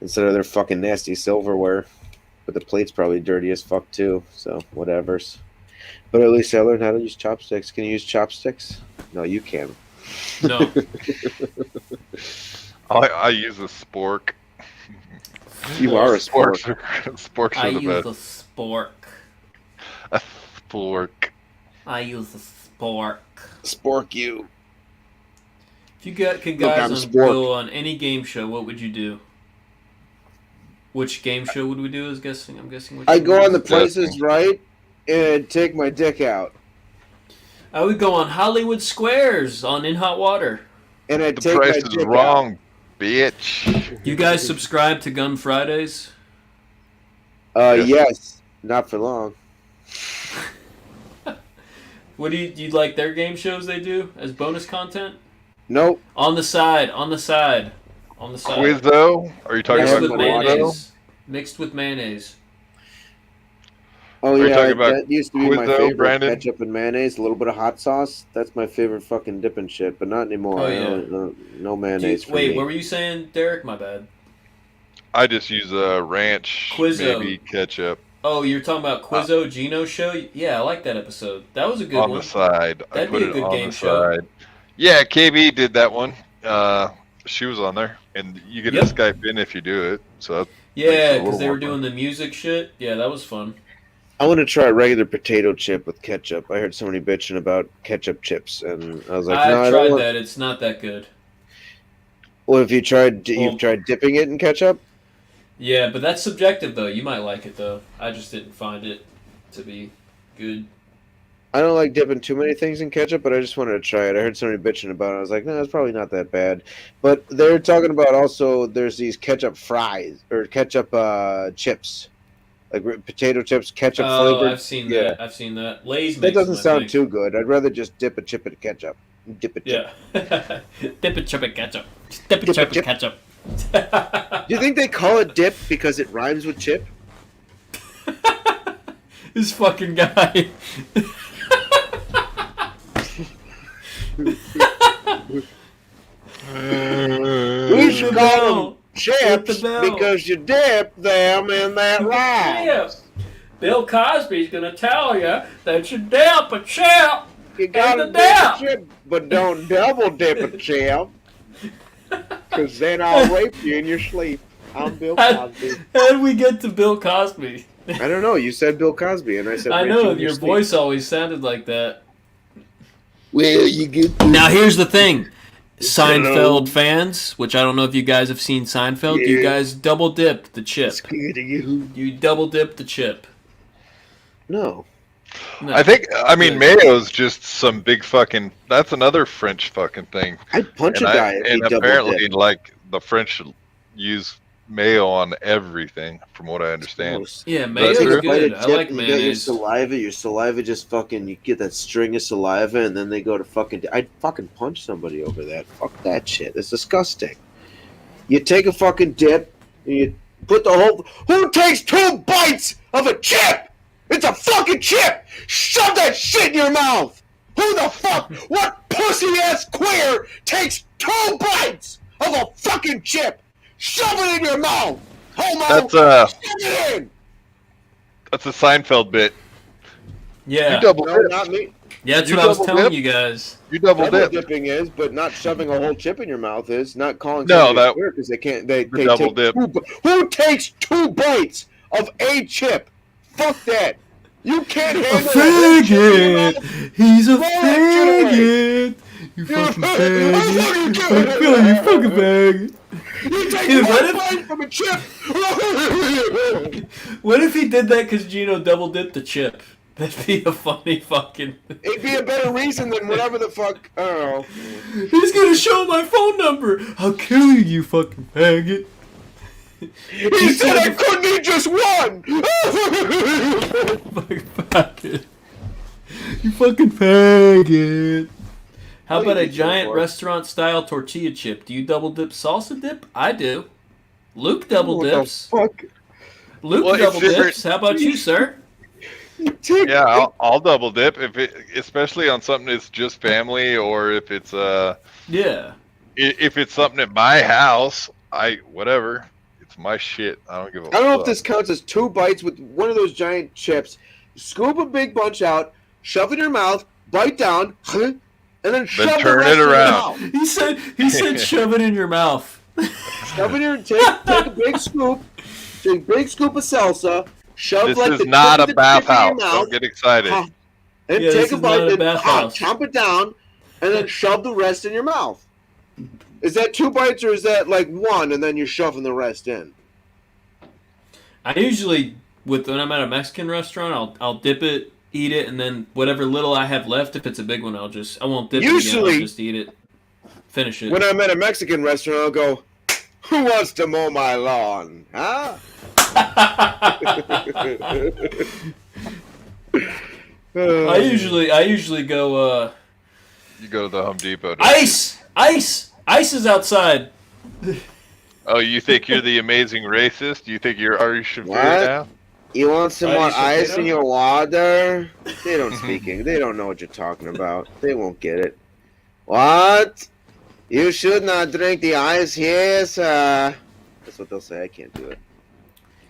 instead of their fucking nasty silverware. But the plate's probably dirty as fuck too. So whatever's. But at least I learned how to use chopsticks. Can you use chopsticks? No, you can. No. I use a spork. You are a spork. Sporks are, sporks I are the use best. a spork. A spork. I use a spork. Spork you. If you could Look, I'm guys spork. go on any game show, what would you do? Which game show would we do? I'm guessing. Which I one go would on the we do? Prices Right and take my dick out, I would go on Hollywood Squares on In Hot Water. and I The take price my is dick wrong, bitch. You guys subscribe to Gun Fridays? out. Yes. Yes, not for long. What do you like their game shows they do as bonus content? Nope. On the side. Quizzo? Are you talking Mixed Yeah, with about I haven't Quizzo? Mixed with mayonnaise. Oh Are you yeah, talking about that used to be my Quizzo, favorite. Brandon? Ketchup and mayonnaise, a little bit of hot sauce. That's my favorite fucking dipping shit, but not anymore. Oh, I yeah. don't- no mayonnaise for Wait, me. what were you saying, Derek? My bad. I just use ranch, Quizzo. maybe ketchup Oh, you're talking about Quizzo Gino show? Yeah, I like that episode. That was a good on one. the side. I That'd put be a it good on game the show. side. Yeah, KB did that one. She was on there, and you get Yep. to Skype in if you do it. So Yeah, Makes it a because little they were more doing the music shit. Yeah, that was fun. I want to try a regular potato chip with ketchup. I heard somebody bitching about ketchup chips, and I was like, no, I've I don't tried want. that. It's not that good. Well, if Well, you've tried dipping it in ketchup. yeah, but that's subjective though. You might like it though. I just didn't find it to be good. I don't like dipping too many things in ketchup, but I just wanted to try it. I heard somebody bitching about it. I was like, no, it's probably not that bad. But they're talking about also there's these ketchup fries or ketchup chips, like potato chips, ketchup Oh, flavored. I've seen Yeah. that. I've seen that. Lay's That makes doesn't them, I sound think. too good. I'd rather just dip a chip in ketchup. Dip a chip. Yeah. Dip it, chip it, ketchup. Dip it, Dip chip it, it, chip. ketchup. Do you think they call it dip because it rhymes with chip? This fucking guy. We should call them chips the bell. because you dip them in that rhyme. Chip. Bill Cosby's gonna tell you that you dip a chip. You gotta And dip the a chip, but don't double dip a chip. Because then I'll rape you in your sleep. I'm Bill Cosby. How did we get to Bill Cosby? I don't know. You said Bill Cosby, and I said I rape you know in your sleep. voice always sounded like that. Well, you get Now here's the thing, Hello. Seinfeld fans, which I don't know if you guys have seen Seinfeld. You Yeah. guys double dipped the chip. scared of you. You double dipped the chip. No. No. I mean, mayo's just some big fucking. That's another French fucking thing. I'd punch And, a guy if he and double apparently, dipped. like the French use mayo on everything, from what I understand. Gross. Yeah, That's mayo's true. Take a bite good. of I chip like and you get mayonnaise. your saliva just fucking, you get that string of saliva and then they go to fucking, I'd fucking punch somebody over that. Fuck that shit. It's disgusting. You take a fucking dip and you put the whole, who takes 2 bites of a chip? It's a fucking chip! Shove that shit in your mouth! Who the fuck, what pussy ass queer takes 2 bites of a fucking chip? Shove it in your mouth! Homo! That's Shove it in! That's a Seinfeld bit. Yeah. You double No, dip. not me. Yeah, that's You what I was double telling dip? you guys. You double Double dip. dipping is, but not shoving a whole chip in your mouth is. Not calling No, somebody that- weird because they can't. They double take dip. Who takes 2 bites of a chip? Fuck that. You can't A handle a whole chip in your mouth. faggot! He's a Throw that shit faggot! You You're fucking a faggot! faggot. I feel you fucking faggot! You take Dude, 1 bite from a chip. What if he did that because Gino double dipped the chip? That'd be a funny fucking. It'd be a better reason than whatever the fuck. I don't know. He's gonna show my phone number! I'll kill you, you fucking faggot! He said I couldn't eat just one. Fucking faggot. You fucking faggot. How about a giant restaurant style tortilla chip? Do you double dip salsa dip? I do. Luke double What the dips. fuck? Luke Well, it's double different. dips. How about you, sir? Yeah, I'll double dip if it, especially on something that's just family, or if it's Yeah. if it's something at my house, whatever. It's my shit. I don't give a I don't know if fuck. this counts as 2 bites with one of those giant chips. Scoop a big bunch out, shove it in your mouth, bite down, and then shove the turn rest it in your around. mouth. He said shove it in your mouth. Shove it in, take a big scoop, take a big scoop of salsa, shove This like is the not tip a of the chip in bathhouse. your mouth, Don't get excited. and Yeah, take this a is bite, not a then bathhouse. chomp it down, and then shove the rest in your mouth. Is that 2 bites or is that like 1 and then you're shoving the rest in? I usually, when I'm at a Mexican restaurant, I'll dip it, eat it, and then whatever little I have left, if it's a big one, I won't dip it again. Usually- I'll just eat it, finish it. When I'm at a Mexican restaurant, I'll go, "Who wants to mow my lawn? Huh?" I usually go. You go to the Home Depot. don't Ice is outside. you? Oh, you think you're the amazing racist? You think you're Irish and What? now? You want some more Irish ice potato? in your water? They don't speak English. They don't know what you're talking about. They won't get it. What? You should not drink the ice here, sir. That's what they'll say. I can't do it.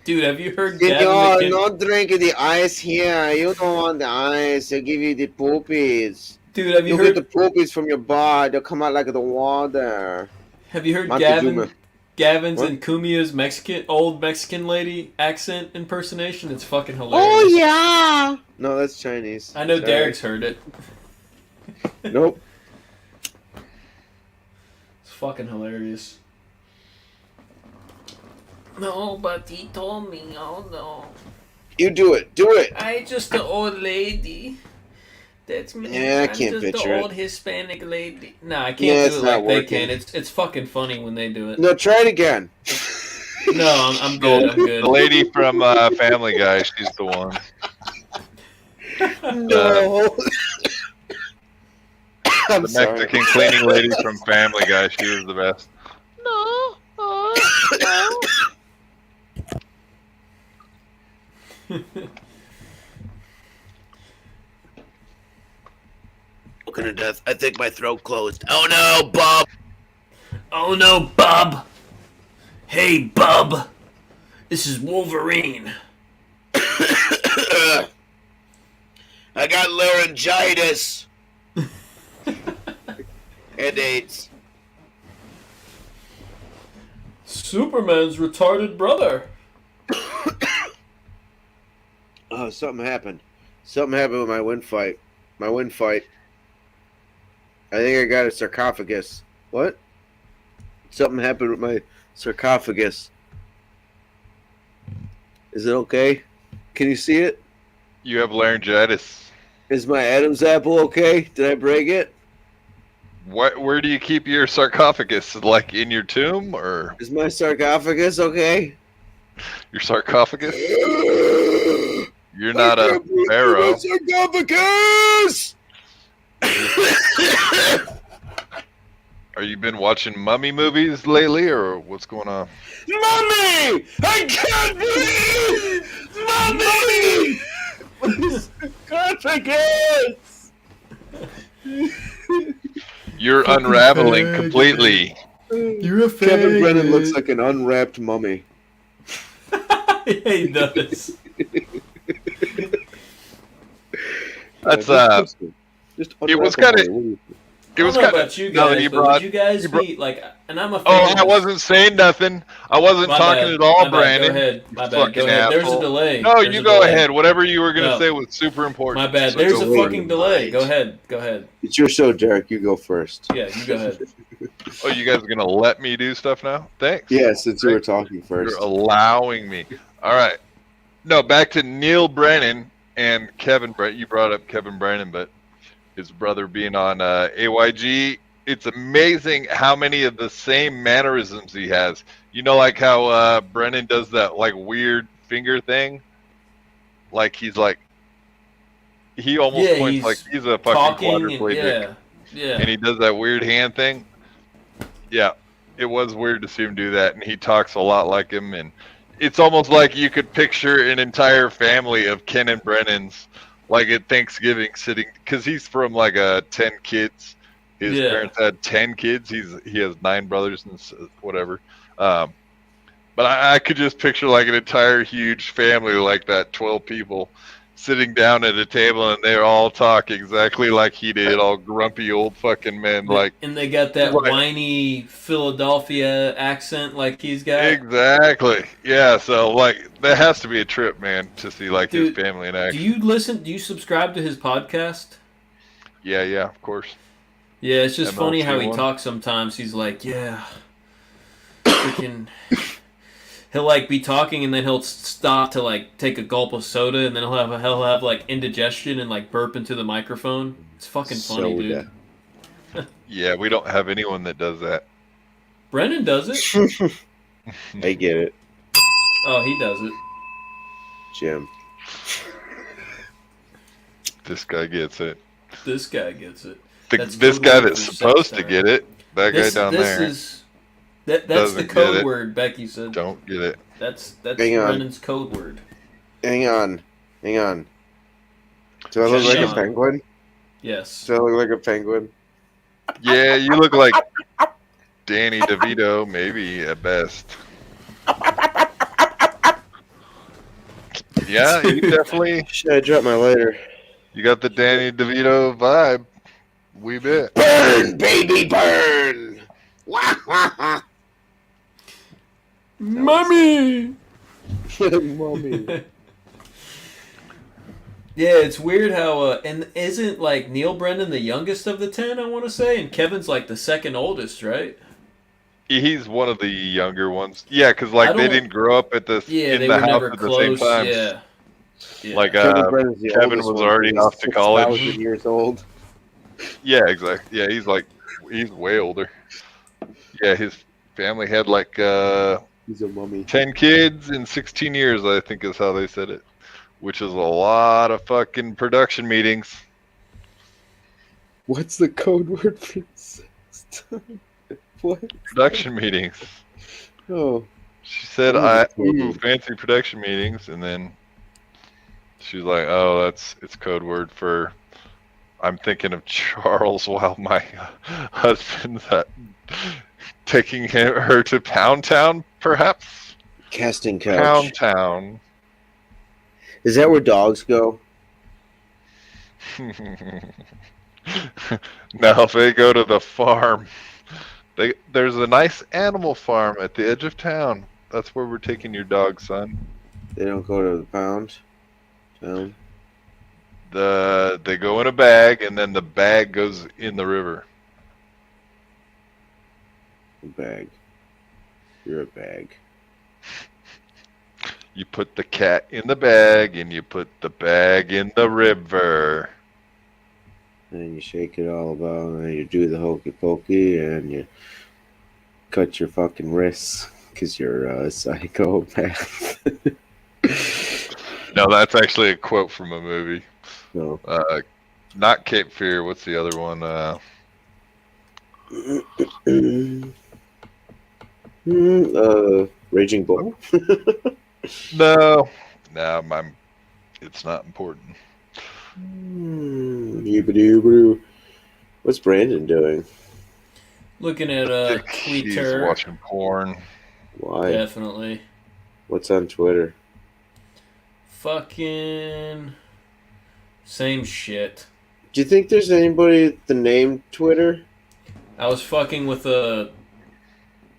Dude, have you heard Gavin Senor, McKin- not drink the ice here. You don't want the ice. They'll give you the poopies. Dude, have you You'll get heard? the poopies from your butt. They'll come out like the water. Have you heard Montezuma. Gavin's What? and Kumia's old Mexican lady accent impersonation. It's fucking Oh hilarious. yeah. No, that's Chinese. I know Sorry. Derek's heard it. Nope. It's fucking hilarious. No, but he told me, oh no. You do it. Do it. I just an old lady. That's me. Yeah, I can't I'm just picture the it. old Hispanic lady. Nah, I Yeah, can't it's do it not like they working. can. It's fucking funny when they do it. No, try it again. No, I'm good. I'm good. The lady from Family Guy, she's the one. No. I'm The sorry. Mexican cleaning lady from Family Guy, she was the best. Choking to death. I think my throat closed. Oh no, Bob! Oh no, Bub! Hey, Bub! This is Wolverine. I got laryngitis. And AIDS. Superman's retarded brother. Oh, something happened. Something happened with my wind fight. My wind fight. I think I got a sarcophagus. What? Something happened with my sarcophagus. Is it okay? Can you see it? You have laryngitis. Is my Adam's apple okay? Did I break it? Where do you keep your sarcophagus? Like in your tomb or Is my sarcophagus okay? your sarcophagus? You're not I a can't breathe pharaoh. through my sarcophagus! Are you been watching mummy movies lately, or what's going on? Mommy! I can't breathe! Mommy! Sarcophagus! You're unraveling completely. You're a Kevin Brennan looks like an unwrapped mummy. Yeah, he does. That's Just it was unwrap kinda- a mummy. it was I don't know kind about you of. No, guys, you but would you guys brought- be like? And I'm a fan. Oh, of I this. wasn't saying nothing. I wasn't My talking bad, at all, my bad, Brandon. Go ahead. My bad. Fucking Go ahead. There's a asshole. delay. No, There's you a go delay. ahead. Whatever you were gonna No. say was super important. My bad. So There's go a for it. fucking delay. Go ahead. Go ahead. It's your show, Derek. You go first. Yeah, you go ahead. Oh, you guys are gonna let me do stuff now? Thanks. Yeah, since you were talking first. You're allowing me. All right. No, back to Neil Brennan and Kevin Brennan. You brought up Kevin Brennan, but his brother being on AYG. It's amazing how many of the same mannerisms he has. You know, like how Brennan does that like weird finger thing. Like he almost Yeah, points he's like he's a fucking Talking and quadriplegic, yeah. and he does that weird hand thing. Yeah, it was weird to see him do that, and he talks a lot like him, and it's almost like you could picture an entire family of Ken and Brennan's, like at Thanksgiving, sitting because he's from like 10 kids. His Yeah. parents had 10 kids. He has 9 brothers and whatever. But I could just picture like an entire huge family like that, 12 people, sitting down at a table and they all talk exactly like he did, all grumpy old fucking men. Like, and they got that Right. whiny Philadelphia accent like he's got. exactly. Yeah. So like that has to be a trip, man, to see like Dude, his family in Do action. you listen? Do you subscribe to his podcast? Yeah. Of course. Yeah, it's just funny how he MLC1. talks sometimes. He's like, yeah, freaking. He'll like be talking and then he'll stop to like take a gulp of soda and then he'll have like indigestion and like burp into the microphone. It's fucking funny, dude. Soda. Yeah, we don't have anyone that does that. Brennan does it. I get it, Oh, he does it. Jim. This guy gets it. This guy gets it. The, That's this code guy word that's for supposed sex to time. get it, that guy down there, That's the doesn't get code it. word. Becky said. don't get it. That's Hang on. Brennan's code word. Hang on. Do I look like Hang a on. penguin? Yes. Do I look like a penguin? Yeah, you look like Danny DeVito, maybe at best. Yeah, you definitely Should I drop my lighter? you got the Danny DeVito vibe. Wee bit. Burn, baby, burn! Wah, wah, wah. Mommy! Mommy. Yeah, it's weird how and isn't like Neil Brennan the youngest of the 10, I want to say, and Kevin's like the second oldest, right? He's one of the younger ones. Yeah, because I like they don't- didn't grow up at this Yeah, in they the were house never at the same close. time. Yeah. Yeah. Like Kevin Brennan's the Kevin oldest was one, already he's off to college. 6,000 years old. Yeah, exactly. Yeah, he's way older. Yeah, his family had like He's a mummy. 10 kids in 16 years, I think is how they said it, which is a lot of fucking production meetings. What's the code word for sex? What? Production meetings. Oh. She said, fancy production meetings, and then she was like, oh, it's code word for I'm thinking of Charles while my husband's taking her to Pound Town, perhaps? Casting couch. Pound Town. Is that where dogs go? No, they go to the farm. There's a nice animal farm at the edge of town. That's where we're taking your dog, son. They don't go to the pound? Town? They go in a bag, and then the bag goes in the river. A bag. You're a bag. You put the cat in the bag, and you put the bag in the river. And then you shake it all about, and then you do the hokey pokey, and you cut your fucking wrists because you're a psychopath. No, that's actually a quote from a movie. No. Not Cape Fear. What's the other one? Raging Bull. No, it's not important. What's Brandon doing? Looking at I think he's Twitter. watching porn. Why? Definitely. What's on Twitter? Fucking same shit. Do you think there's anybody with the name Twitter? I was fucking with a.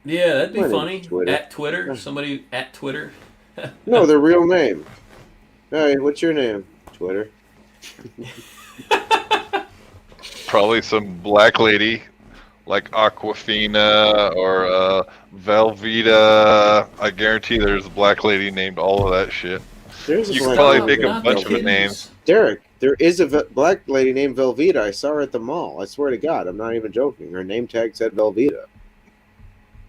Yeah, that'd be My name's funny. Twitter. At Twitter, somebody at Twitter. No, their real name. Hey, what's your name? Twitter. Probably some black lady like Aquafina or Velveeta. I guarantee there's a black lady named all of that shit. There's a You black could probably lady think of named a bunch of Velveeta. names. Derek, there is a black lady named Velveeta. I saw her at the mall. I swear to God, I'm not even joking. Her name tag said Velveeta.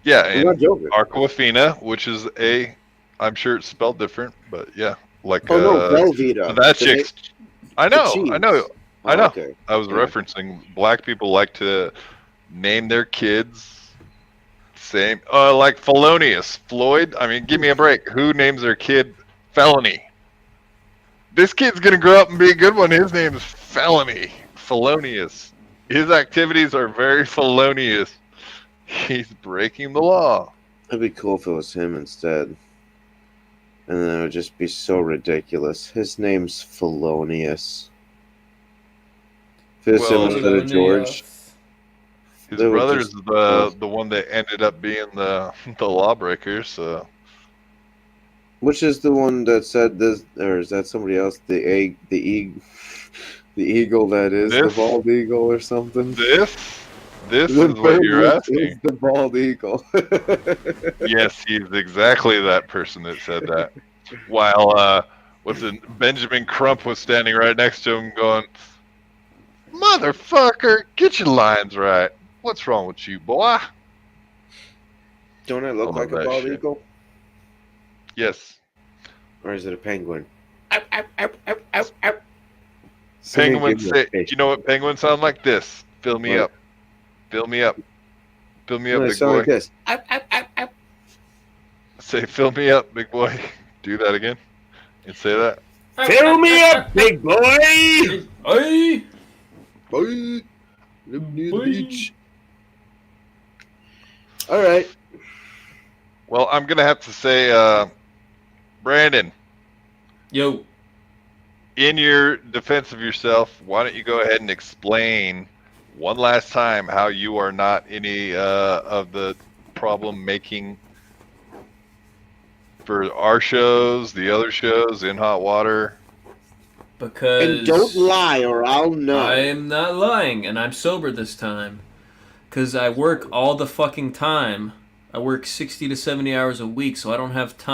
Yeah, I'm and not joking. Aquafina, which is I'm sure it's spelled different, but yeah, like Oh no, Velveeta. that The chick's. I the know, cheese. I know. I Oh, know. okay. I was Yeah. referencing black people like to name their kids same like felonious. Floyd, I mean, give me a break. Who names their kid Felony? This kid's gonna grow up and be a good one. His name's Felony. Felonious. His activities are very felonious. He's breaking the law. It'd be cool if it was him instead. And then it would just be so ridiculous. His name's Felonious. If it was him Well, instead of George. His They would brother's just- the one that ended up being the lawbreaker. So Which is the one that said this, or is that somebody else? The eagle that is the This? bald eagle or something. this The is what you're bird asking. is the bald eagle. Yes, he's exactly that person that said that. While Benjamin Crump was standing right next to him, going, "Motherfucker, get your lines right. What's wrong with you, boy?" Don't I look I love like a that bald shit. eagle? Yes, Or is it a penguin? penguins Somebody say. give me a You know what penguins sound like? This. Fill me What? up. Fill me up. Fill me No, up, it big sound boy. like this. Say, fill me up, big boy. Do that again. And say that. Fill me up, big boy! Hey! Boy, live near the Boy. beach. All right. Well, I'm gonna have to say, Brandon, Yo. in your defense of yourself, why don't you go ahead and explain one last time how you are not any of the problem making for our shows, the other shows, In Hot Water? Because And don't lie or I'll know. I'm not lying, and I'm sober this time. Because I work all the fucking time. I work 60 to 70 hours a week, so I don't have time